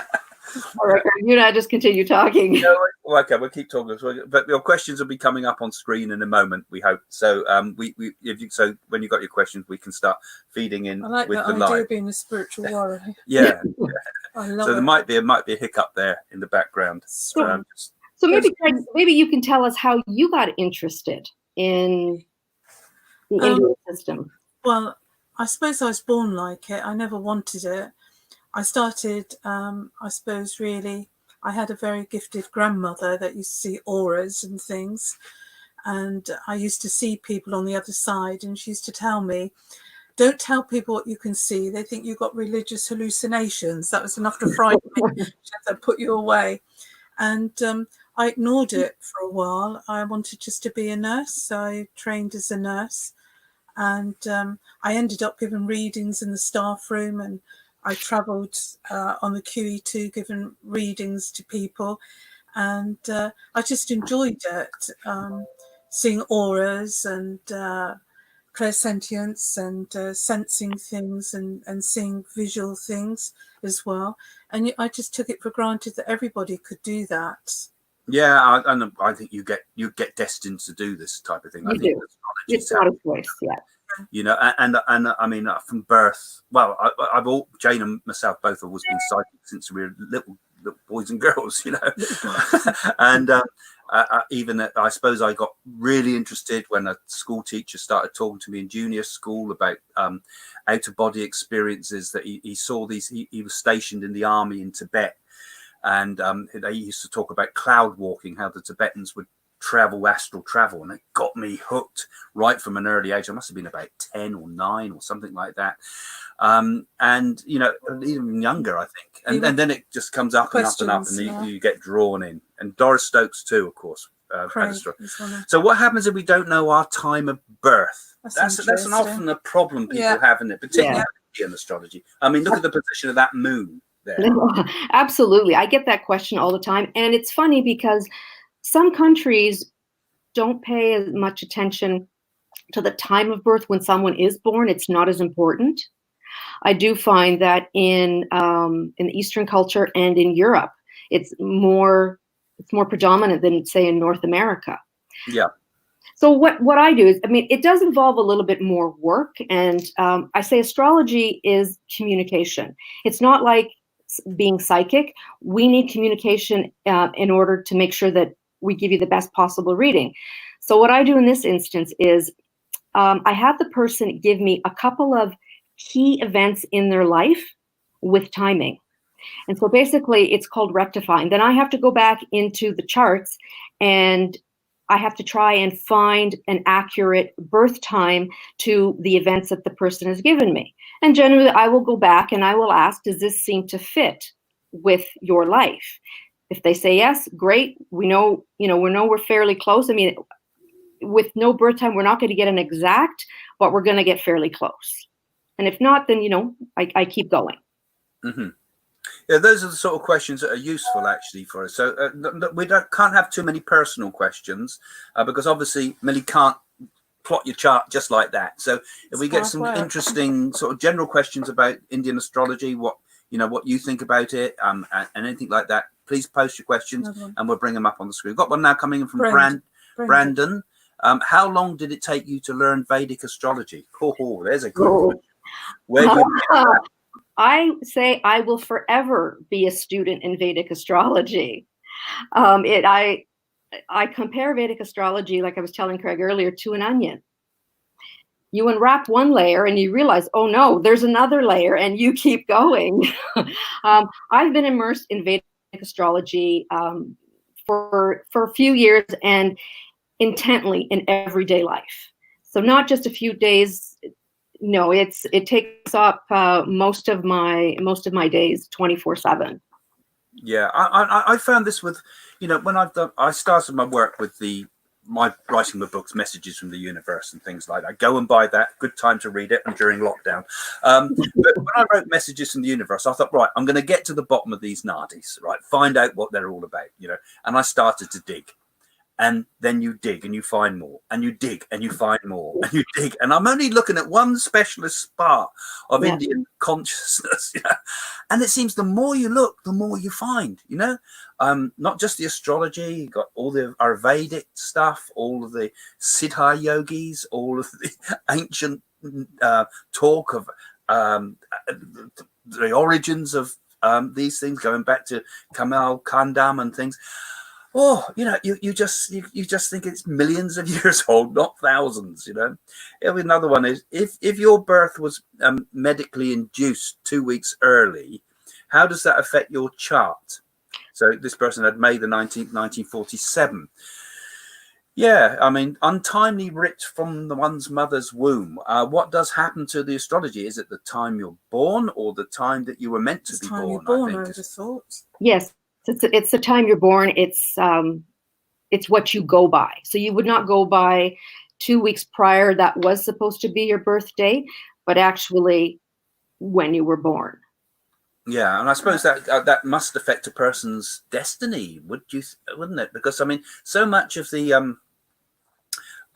All right, you and I just continue talking. Okay, we'll keep talking. But your questions will be coming up on screen in a moment, we hope. So so when you've got your questions, we can start feeding in. I like with that the idea live. of being a spiritual warrior. Yeah. I love so it. there might be a hiccup there in the background. So maybe you can tell us how you got interested in the Indian system. Well, I suppose I was born like it. I never wanted it. I started, I suppose, really, I had a very gifted grandmother that used to see auras and things. And I used to see people on the other side, and she used to tell me, don't tell people what you can see. They think you've got religious hallucinations. That was enough to frighten me. She had to put you away. And I ignored it for a while. I wanted just to be a nurse. I trained as a nurse. And I ended up giving readings in the staff room, and I travelled on the QE2 giving readings to people, and I just enjoyed it, seeing auras and clairsentience and sensing things and seeing visual things as well. And I just took it for granted that everybody could do that. Yeah, I think you get destined to do this type of thing. I think it's not a choice, yeah. And I mean, from birth. Well, Jane and myself both have always been psychic since we were little boys and girls, and even I suppose I got really interested when a school teacher started talking to me in junior school about out of body experiences that he saw these. He was stationed in the army in Tibet. And they used to talk about cloud walking, how the Tibetans would astral travel, and it got me hooked right from an early age. I must have been about 10 or 9 or something like that. And, you know, even younger, I think. And then it just comes up and up and up, and you get drawn in. And Doris Stokes too, of course. So what happens if we don't know our time of birth? That's an often a problem people have, in it, particularly in astrology. I mean, look at the position of that moon there. Absolutely. I get that question all the time. And it's funny because some countries don't pay as much attention to the time of birth when someone is born. It's not as important. I do find that in Eastern culture and in Europe, it's more predominant than, say, in North America. Yeah. So what I do is, I mean, it does involve a little bit more work. And I say astrology is communication. It's not like being psychic. We need communication in order to make sure that we give you the best possible reading. So what I do in this instance is I have the person give me a couple of key events in their life with timing. And so basically it's called rectifying. Then I have to go back into the charts and I have to try and find an accurate birth time to the events that the person has given me. And generally I will go back and I will ask, does this seem to fit with your life? If they say yes, great. We know we're fairly close. I mean, with no birth time, we're not going to get an exact, but we're going to get fairly close. And if not, then, I keep going. Mm-hmm. Yeah, those are the sort of questions that are useful actually for us. So we can't have too many personal questions because obviously Mili can't plot your chart just like that. So if we get some interesting sort of general questions about Indian astrology, what you think about it, and anything like that, please post your questions and we'll bring them up on the screen. We've got one now coming in from Brandon. How long did it take you to learn Vedic astrology? Oh, there's a good one. Where do you I say I will forever be a student in Vedic astrology. I compare Vedic astrology, like I was telling Craig earlier, to an onion. You unwrap one layer and you realize, oh no, there's another layer, and you keep going. I've been immersed in Vedic astrology for a few years and intently in everyday life. So not just a few days. No, it takes up most of my days, 24/7. Yeah, I found this with, when I started my work with my writing the books, Messages from the Universe and things like that. Go and buy that. Good time to read it, and during lockdown. But when I wrote Messages from the Universe, I thought, right, I'm going to get to the bottom of these nadis, right? Find out what they're all about, And I started to dig. And then you dig and you find more, and you dig and you find more, and you dig. And I'm only looking at one specialist part of Indian consciousness, And it seems the more you look, the more you find, not just the astrology, you got all the Ayurvedic stuff, all of the Siddha yogis, all of the ancient talk of the origins of these things, going back to Kamal Kandam and things. Oh, you just think it's millions of years old, not thousands. Another one is if your birth was medically induced 2 weeks early, how does that affect your chart? So this person had May the 19th, 1947. Yeah, I mean, untimely ripped from the one's mother's womb. What does happen to the astrology? Is it the time you're born or the time that you were meant to be born? I would have thought. Yes. It's the time you're born. It's what you go by. So you would not go by 2 weeks prior. That was supposed to be your birthday, but actually when you were born. Yeah, and I suppose that must affect a person's destiny, wouldn't it? Because I mean, so much of the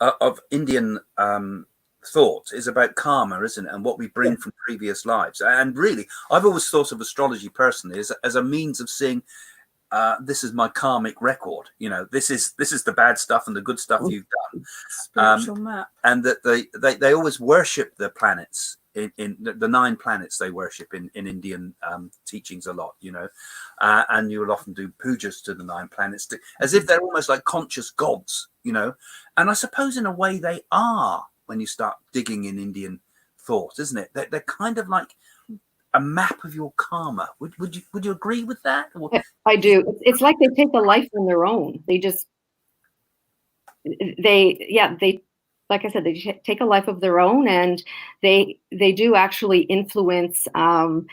of Indian thought is about karma, isn't it, and what we bring from previous lives. And really, I've always thought of astrology personally as a means of seeing. This is my karmic record. This is the bad stuff and the good stuff you've done. Spiritual map. And that they always worship the planets in the 9 planets they worship in Indian teachings a lot. And you will often do pujas to the 9 planets as if they're almost like conscious gods. And I suppose in a way they are when you start digging in Indian thought, isn't it? They're kind of like a map of your karma. Would you agree with that? I do. It's like they take a life on their own. They just they like I said, they take a life of their own, and they do actually influence some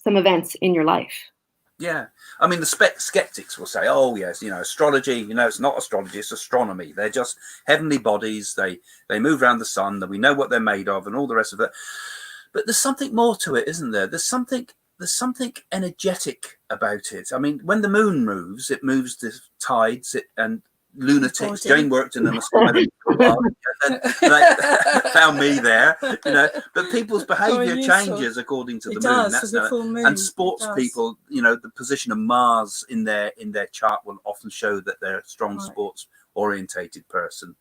events in your life. Yeah, I mean, the skeptics will say, "Oh, yes, astrology. It's not astrology; it's astronomy. They're just heavenly bodies. They move around the sun. That we know what they're made of, and all the rest of it." But there's something more to it, isn't there? There's something energetic about it. I mean, when the moon moves, it moves the tides and lunatics. Jane worked in an astronomy for a while, and they found me there, But people's behaviour changes according to the moon. That's and sports people, the position of Mars in their chart will often show that they're a strong sports orientated person.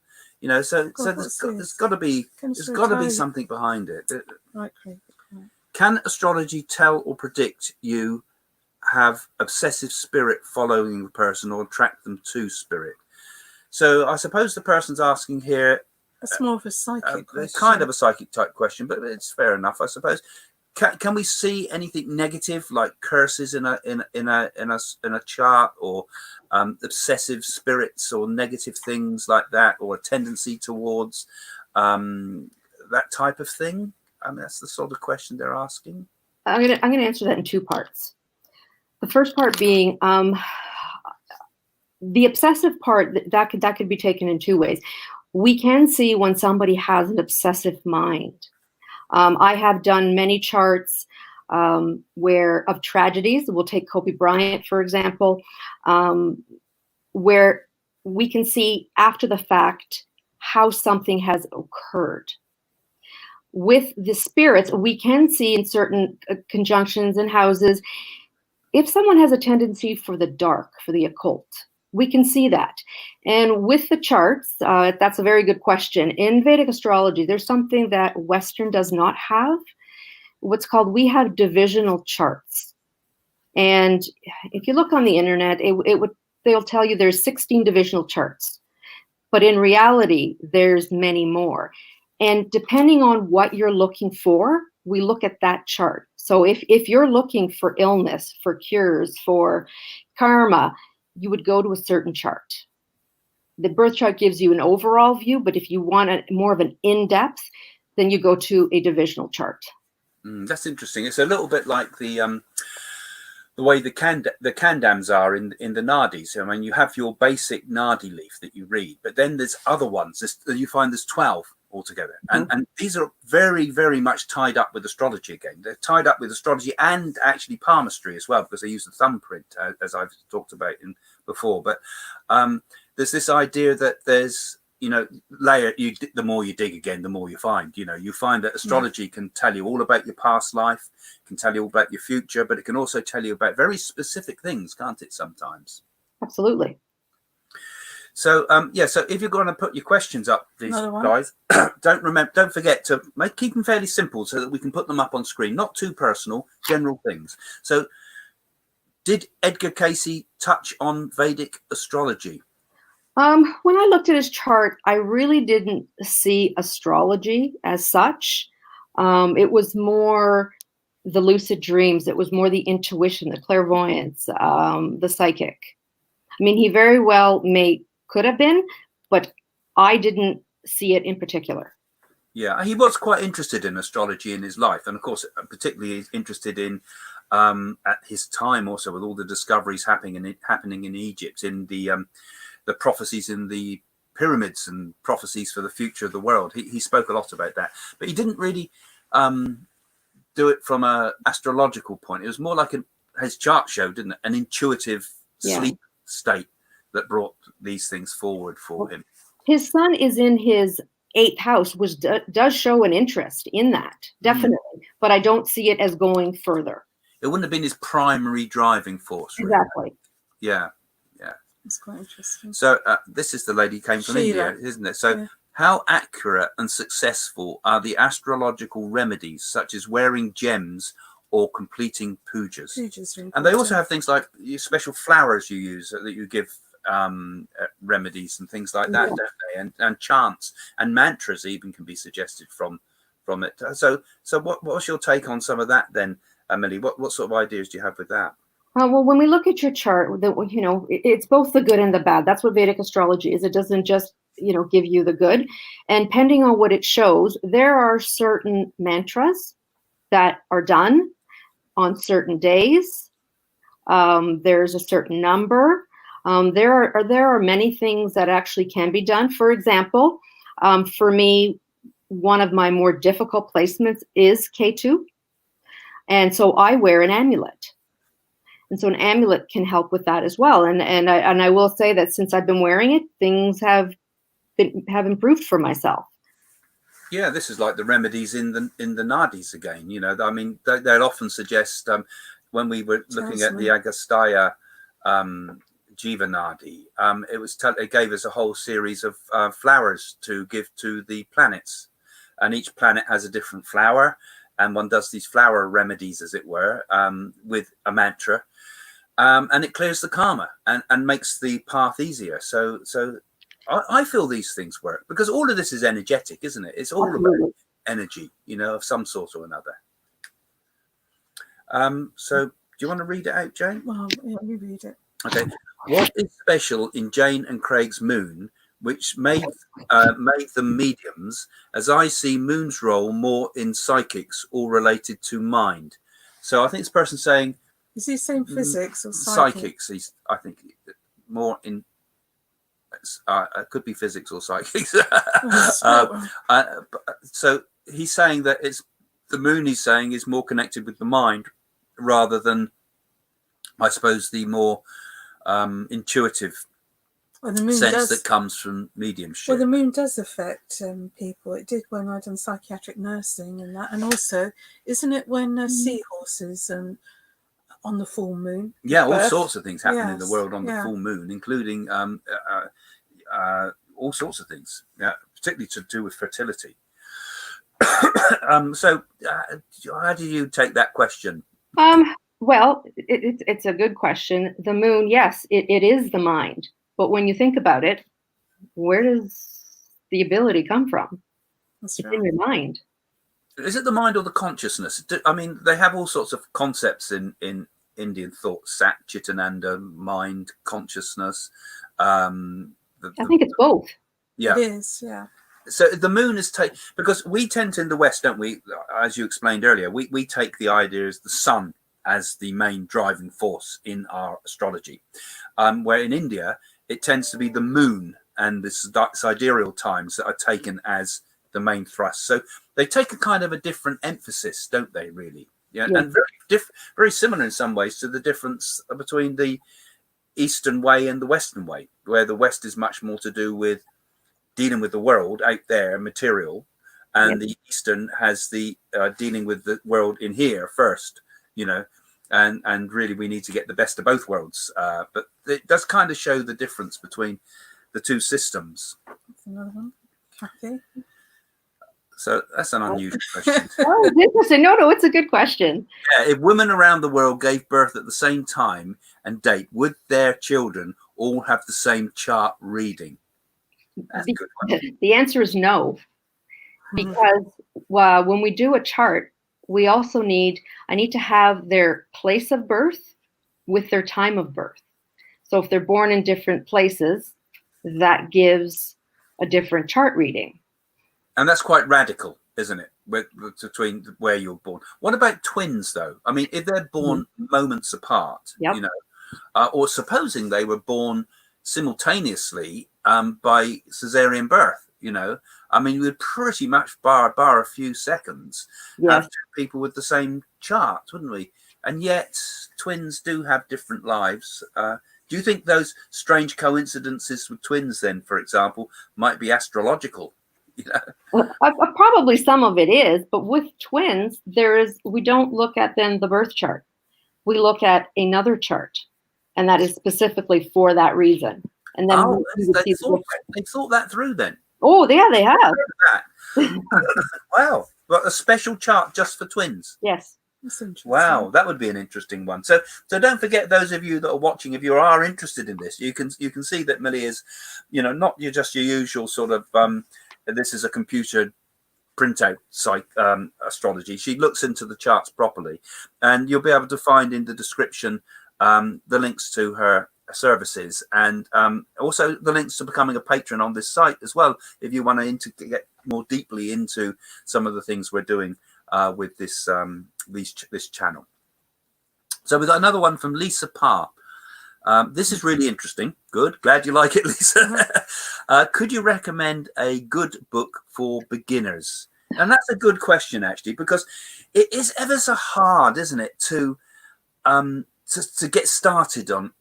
So there's got to be something behind it. Right. Can astrology tell or predict you have obsessive spirit following the person or attract them to spirit? So I suppose the person's asking here. That's more of a psychic question. Kind of a psychic type question, but it's fair enough, I suppose. Can we see anything negative like curses in a chart, or obsessive spirits, or negative things like that, or a tendency towards that type of thing? I mean, that's the sort of question they're asking. I'm gonna answer that in two parts. The first part being the obsessive part. That could be taken in two ways. We can see when somebody has an obsessive mind. I have done many charts of tragedies. We'll take Kobe Bryant, for example, where we can see after the fact how something has occurred. With the spirits, we can see in certain conjunctions and houses, if someone has a tendency for the dark, for the occult, we can see that. And with the charts, that's a very good question. In Vedic astrology, there's something that Western does not have. We have divisional charts. And if you look on the internet, they'll tell you there's 16 divisional charts. But in reality, there's many more. And depending on what you're looking for, we look at that chart. So if you're looking for illness, for cures, for karma, you would go to a certain chart. The birth chart gives you an overall view, but if you want more of an in-depth, then you go to a divisional chart. That's interesting. It's a little bit like the way the kandams are in the nadis. I mean, you have your basic nadi leaf that you read, but then there's other ones. You find there's 12 altogether, and these are very, very much tied up with astrology again. They're tied up with astrology and actually palmistry as well, because they use the thumbprint, as I've talked about before. But there's this idea that there's the more you dig again, the more you find. You find that astrology can tell you all about your past life, can tell you all about your future, but it can also tell you about very specific things, can't it, sometimes? Absolutely. So so if you're going to put your questions up, these guys, don't forget to keep them fairly simple so that we can put them up on screen. Not too personal, general things. So did Edgar Cayce touch on Vedic astrology? When I looked at his chart, I really didn't see astrology as such. It was more the lucid dreams. It was more the intuition, the clairvoyance, the psychic. I mean, he very well could have been, but I didn't see it in particular. Yeah, he was quite interested in astrology in his life, and of course, particularly interested in at his time also with all the discoveries happening in Egypt, in the prophecies in the pyramids and prophecies for the future of the world. He spoke a lot about that, but he didn't really do it from an astrological point. It was more like his chart showed, didn't it? An intuitive sleep state that brought these things forward for him. His sun is in his 8th house, which does show an interest in that, definitely. But I don't see it as going further. It wouldn't have been his primary driving force. Really. Exactly. Yeah. It's quite interesting. So this is the lady who came from India, isn't it? So how accurate and successful are the astrological remedies, such as wearing gems or completing pujas? And they also have things like special flowers you use that you give remedies and things like that, don't they? And chants and mantras even can be suggested from it. So what's your take on some of that then, Mili? What sort of ideas do you have with that? Well, when we look at your chart, it's both the good and the bad. That's what Vedic astrology is. It doesn't just, give you the good. And depending on what it shows, there are certain mantras that are done on certain days. There's a certain number. There are many things that actually can be done. For example, for me, one of my more difficult placements is K2. And so I wear an amulet. And so an amulet can help with that as well. And I will say that since I've been wearing it, things have improved for myself. Yeah, this is like the remedies in the nadis again. I mean, they'll often suggest when we were looking at the Agastya Jiva Nadi, it gave us a whole series of flowers to give to the planets, and each planet has a different flower, and one does these flower remedies, as it were, with a mantra, and it clears the karma and makes the path easier. So I feel these things work because all of this is energetic, isn't it? It's all about energy, of some sort or another. So do you want to read it out, Jane? Well, yeah, you read it. Okay. What is special in Jane and Craig's moon, which made them mediums, as I see moon's role more in psychics, all related to mind? So I think this person's saying... Is he saying physics or psychics? I think more in... it could be physics or psychics. So he's saying that the moon, he's saying, is more connected with the mind rather than, I suppose, the more intuitive sense that comes from mediumship. Well, the moon does affect people. It did when I'd done psychiatric nursing and that. And also, isn't it when seahorses on the full moon? Yeah, all sorts of things happen in the world on the full moon, including all sorts of things, particularly to do with fertility. So how do you take that question? Well, it's a good question. The moon, yes, it is the mind. But when you think about it, where does the ability come from? It's in your mind. Is it the mind or the consciousness? I mean, they have all sorts of concepts in Indian thought: Sat, Chitananda, mind, consciousness. I think it's both. Yeah, it is. Yeah. So the moon is because we tend to, in the West, don't we? As you explained earlier, we take the idea as the sun as the main driving force in our astrology, where in India it tends to be the moon and the sidereal times that are taken as the main thrust. So they take a kind of a different emphasis, don't they? Really, yeah. And very similar in some ways to the difference between the Eastern way and the Western way, where the West is much more to do with dealing with the world out there, material, and the Eastern has the dealing with the world in here first, and really we need to get the best of both worlds. But it does kind of show the difference between the two systems. That's another one. Kathy. So that's an unusual question. Oh, it's interesting. No, it's a good question. Yeah, if women around the world gave birth at the same time and date, would their children all have the same chart reading? That's a good one. The answer is no, because when we do a chart, we also I need to have their place of birth with their time of birth. So if they're born in different places, that gives a different chart reading. And that's quite radical, isn't it? Between where you're born. What about twins, though? I mean, if they're born moments apart, or supposing they were born simultaneously by cesarean birth, I mean, we'd pretty much bar a few seconds have two people with the same chart, wouldn't we? And yet twins do have different lives. Do you think those strange coincidences with twins then, for example, might be astrological? Probably some of it is, but with twins, we don't look at then the birth chart. We look at another chart, and that is specifically for that reason. And then they thought that through then. Oh, yeah, they have. Wow, but a special chart just for twins. Yes. Wow, that would be an interesting one. So don't forget, those of you that are watching, if you are interested in this, you can see that Mili is, not just your usual sort of this is a computer printout astrology. She looks into the charts properly, and you'll be able to find in the description the links to her services, and also the links to becoming a patron on this site as well, if you want to get more deeply into some of the things we're doing with this this channel. So we've got another one from Lisa Parr. This is really interesting. Good. Glad you like it, Lisa. Could you recommend a good book for beginners? And that's a good question, actually, because it is ever so hard, isn't it, to get started on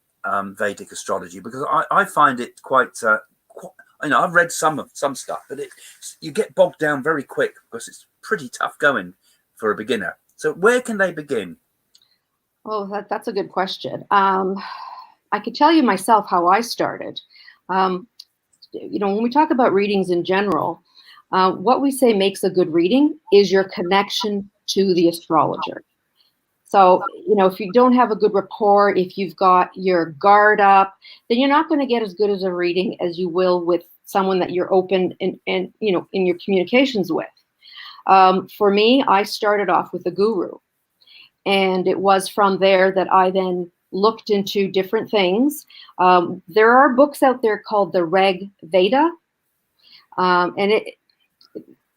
Vedic astrology, because I find it quite, I've read some stuff, but you get bogged down very quick because it's pretty tough going for a beginner. So where can they begin? Oh, that's a good question. I could tell you myself how I started. When we talk about readings in general, what we say makes a good reading is your connection to the astrologer. So, if you don't have a good rapport, if you've got your guard up, then you're not going to get as good as a reading as you will with someone that you're open and in your communications with. For me, I started off with a guru, and it was from there that I then looked into different things. There are books out there called the Rig Veda, and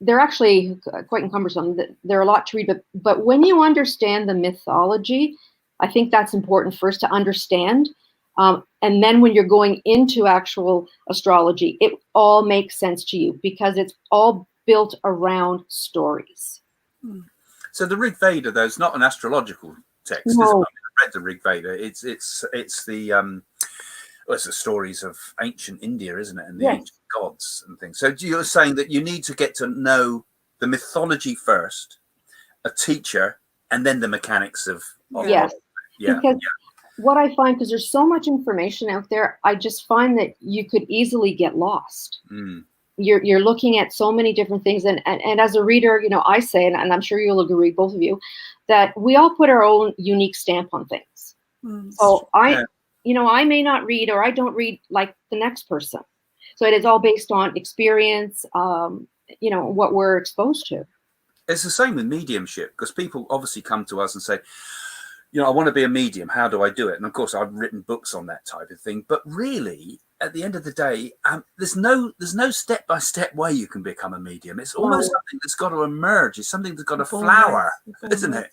they're actually quite cumbersome. They're a lot to read, but when you understand the mythology, I think that's important first to understand. And then when you're going into actual astrology, it all makes sense to you because it's all built around stories. So the Rig Veda, though, is not an astrological text. No. I read the Rig Veda. It's the it's the stories of ancient India, isn't it, and the ancient gods and things. So you're saying that you need to get to know the mythology first, a teacher, and then the mechanics of yes. Because what I find, because there's so much information out there, I just find that you could easily get lost. You're looking at so many different things, and as a reader, I say, and I'm sure you'll agree, both of you, that we all put our own unique stamp on things. So I may not read, or I don't read like the next person. So it is all based on experience, what we're exposed to. It's the same with mediumship, because people obviously come to us and say, I want to be a medium. How do I do it? And of course, I've written books on that type of thing. But really, at the end of the day, there's no step-by-step way you can become a medium. It's almost something that's got to emerge. It's something that's got to flower, isn't it?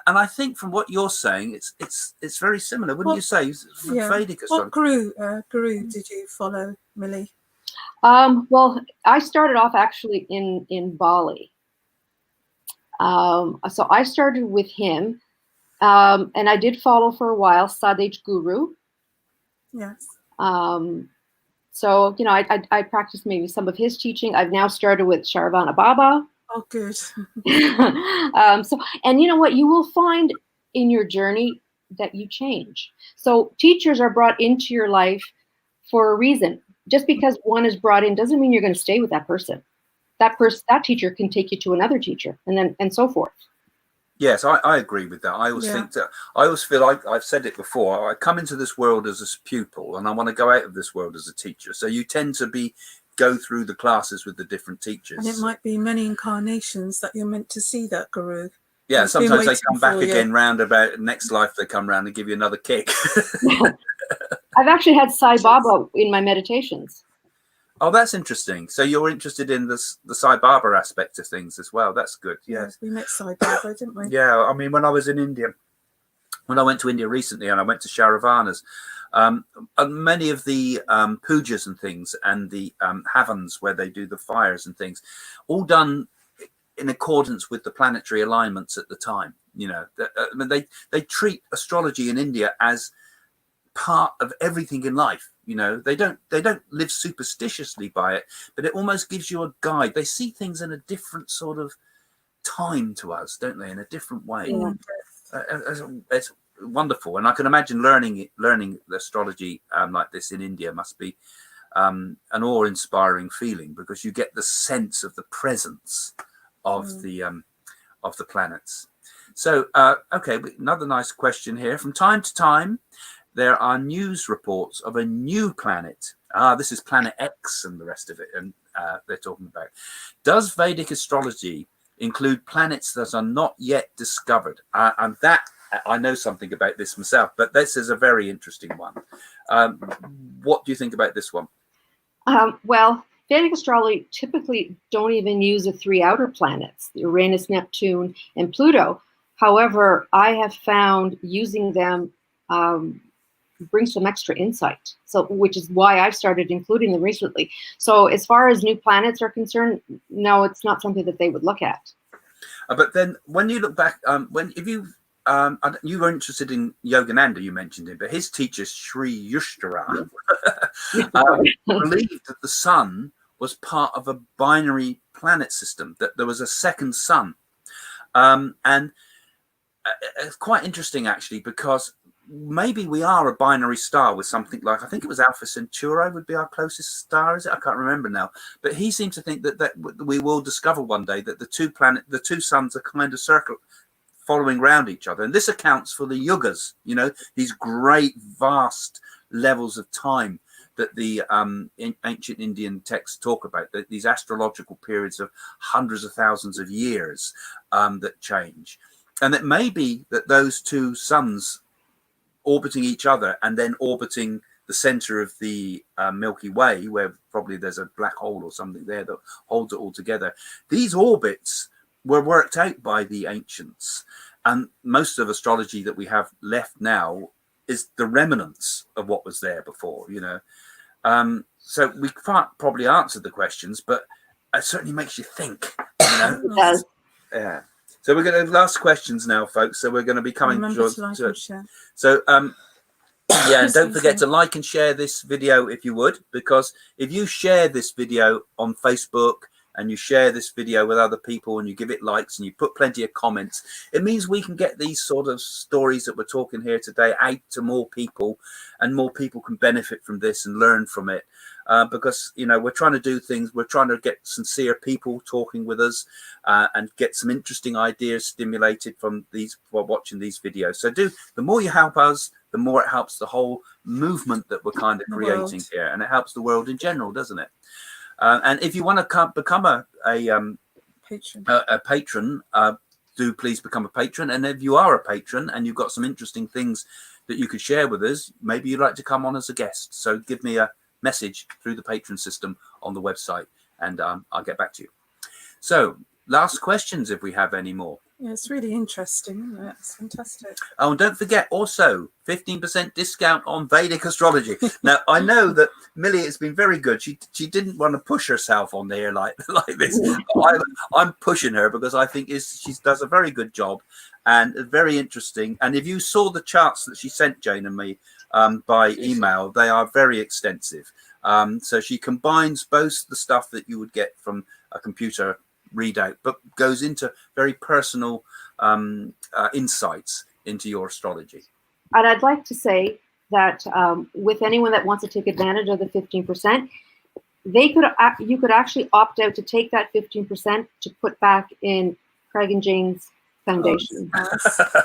And I think from what you're saying, it's very similar, wouldn't you say? Vedic astrology. What guru did you follow, Mili? Well, I started off actually in Bali. So I started with him, and I did follow for a while Sadhguru Guru. Yes. So I practiced maybe some of his teaching. I've now started with Sharavana Baba. Oh, good. And you know what? You will find in your journey that you change. So teachers are brought into your life for a reason. Just because one is brought in doesn't mean you're going to stay with that person. That teacher can take you to another teacher, and so forth. Yes, I agree with that. I always feel like I've said it before. I come into this world as a pupil, and I want to go out of this world as a teacher. So you tend to go through the classes with the different teachers. And it might be many incarnations that you're meant to see that guru. Yeah, sometimes they come back again round about next life. They come round and give you another kick. I've actually had Sai Baba in my meditations. Oh, that's interesting. So you're interested in the Sai Baba aspect of things as well. That's good. Yes. We met Sai Baba, didn't we? Yeah. I mean, when I was in India, when I went to India recently, and I went to Sharavanas, many of the pujas and things, and the havans where they do the fires and things, all done in accordance with the planetary alignments at the time. I mean, they treat astrology in India as part of everything in life. They don't live superstitiously by it, but it almost gives you a guide. They see things in a different sort of time to us, don't they? In a different way. It's wonderful, and I can imagine learning the astrology like this in India must be an awe-inspiring feeling, because you get the sense of the presence of the planets. So okay, another nice question here. From time to time, there are news reports of a new planet. This is Planet X and the rest of it, and they're talking about. Does Vedic astrology include planets that are not yet discovered? And that I know something about this myself, but this is a very interesting one. What do you think about this one? Well, Vedic astrology typically don't even use the three outer planets, Uranus, Neptune, and Pluto. However, I have found using them brings some extra insight. So, which is why I've started including them recently. So, as far as new planets are concerned, no, it's not something that they would look at. But then, when you look back, you were interested in Yogananda, you mentioned him, but his teacher Sri Yushthira believed that the sun was part of a binary planet system, that there was a second sun, and it's quite interesting actually, because maybe we are a binary star with something like, I think it was Alpha Centauri would be our closest star, is it? I can't remember now. But he seems to think that we will discover one day that the two suns are kind of following around each other. And this accounts for the yugas, you know, these great, vast levels of time that the ancient Indian texts talk about, these astrological periods of hundreds of thousands of years that change. And it may be that those two suns orbiting each other and then orbiting the center of the Milky Way, where probably there's a black hole or something there that holds it all together. These orbits were worked out by the ancients, and most of astrology that we have left now is the remnants of what was there before, you know. So we can't probably answer the questions, but it certainly makes you think, you know. It does. Yeah. So we're going to last questions now, folks. So we're going to be coming to so yeah, and don't forget to like and share this video if you would, because if you share this video on Facebook and you share this video with other people and you give it likes and you put plenty of comments, it means we can get these sort of stories that we're talking here today out to more people, and more people can benefit from this and learn from it. Because, you know, we're trying to do things, we're trying to get sincere people talking with us and get some interesting ideas stimulated from these while watching these videos. So the more you help us, the more it helps the whole movement that we're kind of creating here, and it helps the world in general, doesn't it? And if you want to become a patron, do please become a patron. And if you are a patron and you've got some interesting things that you could share with us, maybe you'd like to come on as a guest. So give me a message through the patron system on the website, and I'll get back to you. So last questions, if we have any more. Yeah, it's really interesting. It's fantastic. Oh, and don't forget also 15% discount on Vedic astrology. Now I know that Mili has been very good. She didn't want to push herself on there like this. I'm pushing her because I think she does a very good job and very interesting. And if you saw the charts that she sent Jane and me by email, they are very extensive. So she combines both the stuff that you would get from a computer readout, but goes into very personal insights into your astrology. And I'd like to say that with anyone that wants to take advantage of the 15%, you could actually opt out to take that 15% to put back in Craig and Jane's foundation.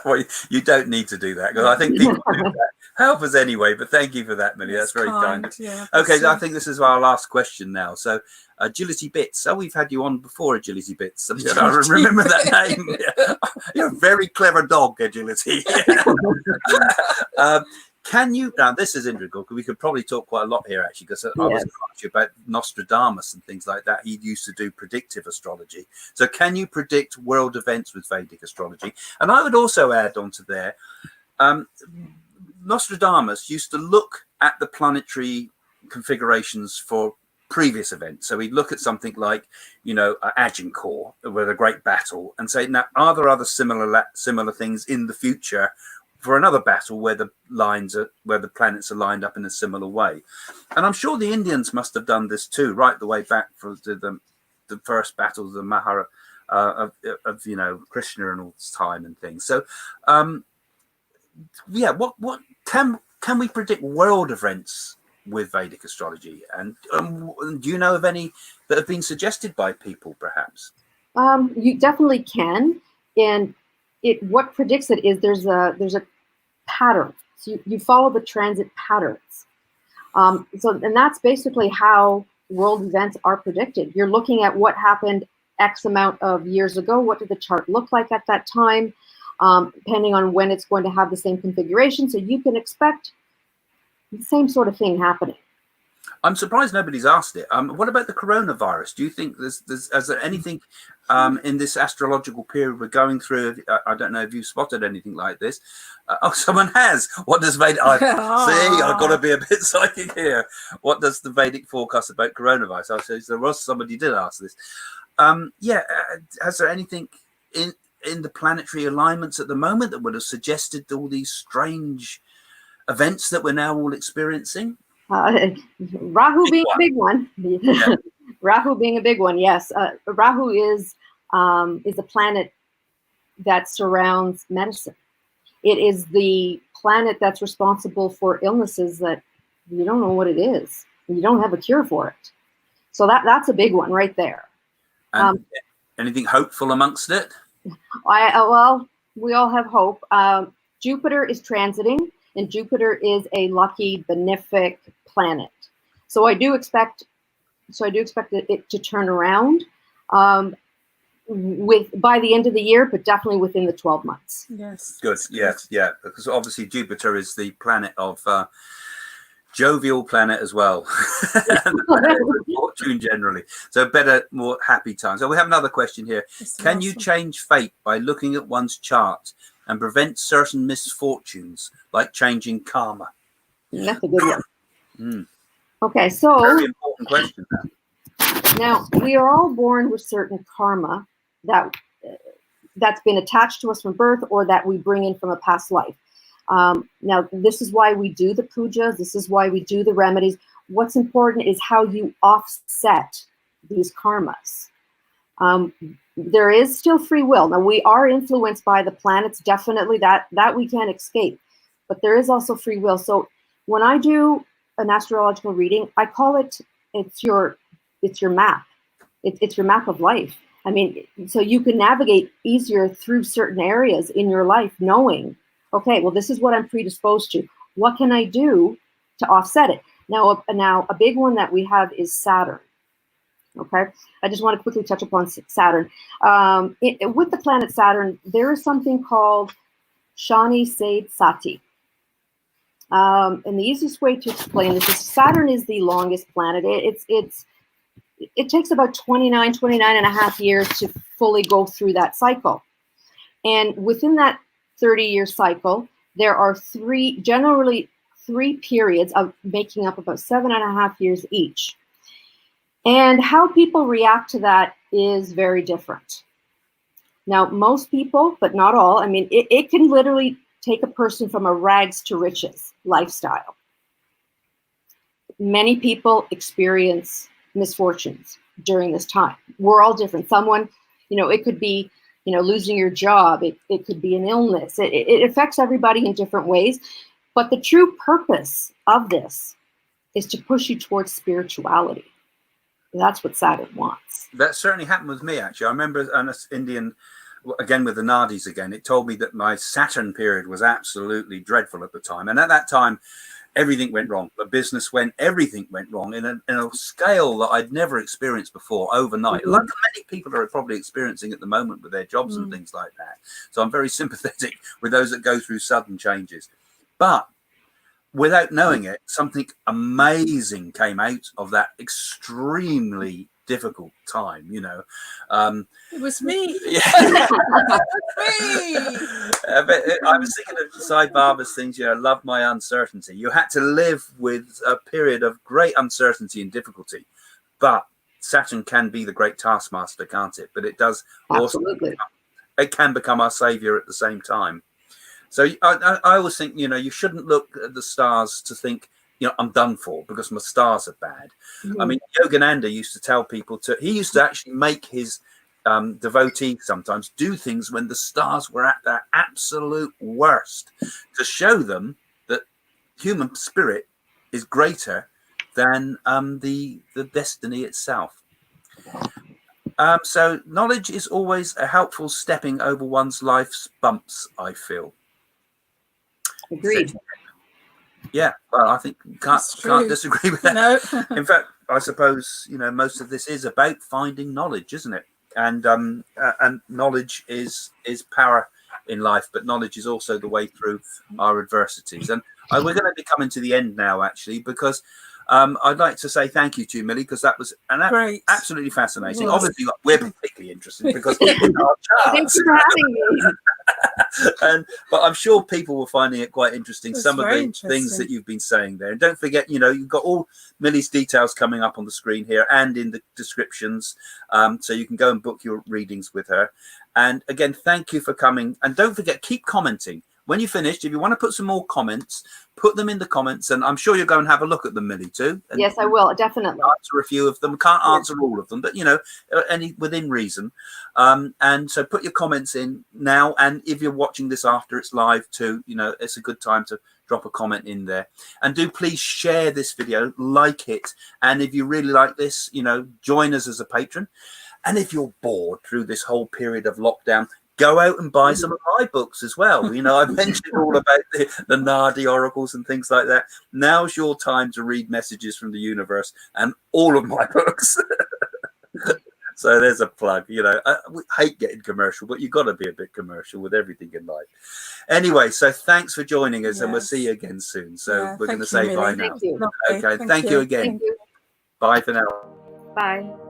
Well, you don't need to do that, because I think people do that. Help us anyway, but thank you for that, Mili. That's very kind. Yeah, okay, so I think this is our last question now. So Agility Bits. Oh, we've had you on before, Agility Bits. I remember that name. You're a very clever dog, Agility. Can you, now this is integral, because we could probably talk quite a lot here actually, because I was going to ask you about Nostradamus and things like that. He used to do predictive astrology. So can you predict world events with Vedic astrology? And I would also add on to there, Nostradamus used to look at the planetary configurations for previous events. So he'd look at something like, you know, Agincourt with a great battle and say, now, are there other similar things in the future for another battle where the planets are lined up in a similar way? And I'm sure the Indians must have done this too, right the way back from the first battles of Mahara of you know, Krishna and all this time and things. So yeah, what can we predict world events with Vedic astrology? And do you know of any that have been suggested by people, perhaps? You definitely can, and what predicts it is there's a pattern. So you follow the transit patterns. And that's basically how world events are predicted. You're looking at what happened X amount of years ago. What did the chart look like at that time? depending on when it's going to have the same configuration. So you can expect the same sort of thing happening. I'm surprised nobody's asked it. What about the coronavirus? Do you think is there anything in this astrological period we're going through? I don't know if you've spotted anything like this. Oh, someone has. What does Vedic? See, I've got to be a bit psychic here. What does the Vedic forecast about coronavirus? I said there was somebody did ask this. Has there anything in the planetary alignments at the moment that would have suggested all these strange events that we're now all experiencing? Rahu being a big one. Yeah. Rahu being a big one, yes. Rahu is a planet that surrounds medicine. It is the planet that's responsible for illnesses that you don't know what it is, and you don't have a cure for it. So that's a big one right there. And anything hopeful amongst it? Well, we all have hope. Jupiter is transiting, and Jupiter is a lucky, benefic planet. So I do expect it to turn around by the end of the year, but definitely within the 12 months. Yes. Good. Yes. Yeah. Because obviously Jupiter is the planet of jovial planet as well. Fortune generally. So better, more happy times. So we have another question here. Can you change fate by looking at one's chart and prevent certain misfortunes, like changing karma? That's a good one. Okay, so very important question. Now we are all born with certain karma that's been attached to us from birth, or that we bring in from a past life. Now this is why we do the pujas. This is why we do the remedies. What's important is how you offset these karmas. There is still free will. Now we are influenced by the planets, definitely that we can't escape, but there is also free will. So when I do an astrological reading, I call it's your map. It's your map of life. I mean, so you can navigate easier through certain areas in your life, knowing, okay, well, this is what I'm predisposed to. What can I do to offset it? Now a big one that we have is Saturn. Okay, I just want to quickly touch upon Saturn. With the planet Saturn, there is something called Shani Sade Sati. And the easiest way to explain this is Saturn is the longest planet. It takes about 29 and a half years to fully go through that cycle. And within that 30-year cycle, there are generally three periods of making up about 7.5 years each. And how people react to that is very different. Now, most people, but not all, I mean, it can literally take a person from a rags to riches lifestyle. Many people experience misfortunes during this time. We're all different. Someone, it could be, losing your job. It could be an illness. It affects everybody in different ways. But the true purpose of this is to push you towards spirituality. That's what Saturn wants. That certainly happened with me, actually. I remember an Indian, again with the Nadis again, it told me that my Saturn period was absolutely dreadful at the time. And at that time, everything went wrong. The business everything went wrong in a scale that I'd never experienced before overnight. Like many people are probably experiencing at the moment with their jobs and things like that. So I'm very sympathetic with those that go through sudden changes. But without knowing it, something amazing came out of that extremely difficult time, It was me. Yeah. I was thinking of Sai Baba's things, love my uncertainty. You had to live with a period of great uncertainty and difficulty, but Saturn can be the great taskmaster, can't it? But it does Absolutely. also, it can become our savior at the same time. So I always think, you shouldn't look at the stars to think, I'm done for because my stars are bad. I mean, Yogananda used to tell people he used to actually make his devotees sometimes do things when the stars were at their absolute worst to show them that human spirit is greater than the destiny itself. So knowledge is always a helpful stepping over one's life's bumps, I feel. Agreed. Yeah, well, I think can't disagree with that. No. In fact, I suppose most of this is about finding knowledge, isn't it? And knowledge is power in life, but knowledge is also the way through our adversities. And we're going to be coming to the end now, actually, because I'd like to say thank you to you, Mili, because that was absolutely fascinating. Yes. Obviously, we're particularly interested because in our charts. Thanks for having me. But I'm sure people were finding it quite interesting. That's Some of very the interesting. things that you've been saying there. And don't forget, you know, you've got all Mili's details coming up on the screen here and in the descriptions. So you can go and book your readings with her. And again, thank you for coming. And don't forget, keep commenting. When you're finished, if you want to put some more comments, put them in the comments, and I'm sure you'll go and have a look at them, Mili, too. And yes, I will, definitely. Answer a few of them. Can't answer all of them, but, you know, any within reason. And so put your comments in now, and if you're watching this after it's live too, you know, it's a good time to drop a comment in there. And do please share this video, like it, and if you really like this, you know, join us as a patron. And if you're bored through this whole period of lockdown, go out and buy some of my books as well. You know, I mentioned all about the Nadi oracles and things like that. Now's your time to read messages from the universe and all of my books. So there's a plug. You know, I hate getting commercial, but you've got to be a bit commercial with everything in life. Anyway, so thanks for joining us, and we'll see you again soon. So we're going to say bye now. Thank you. Okay, thank you again. Thank you. Bye for now. Bye.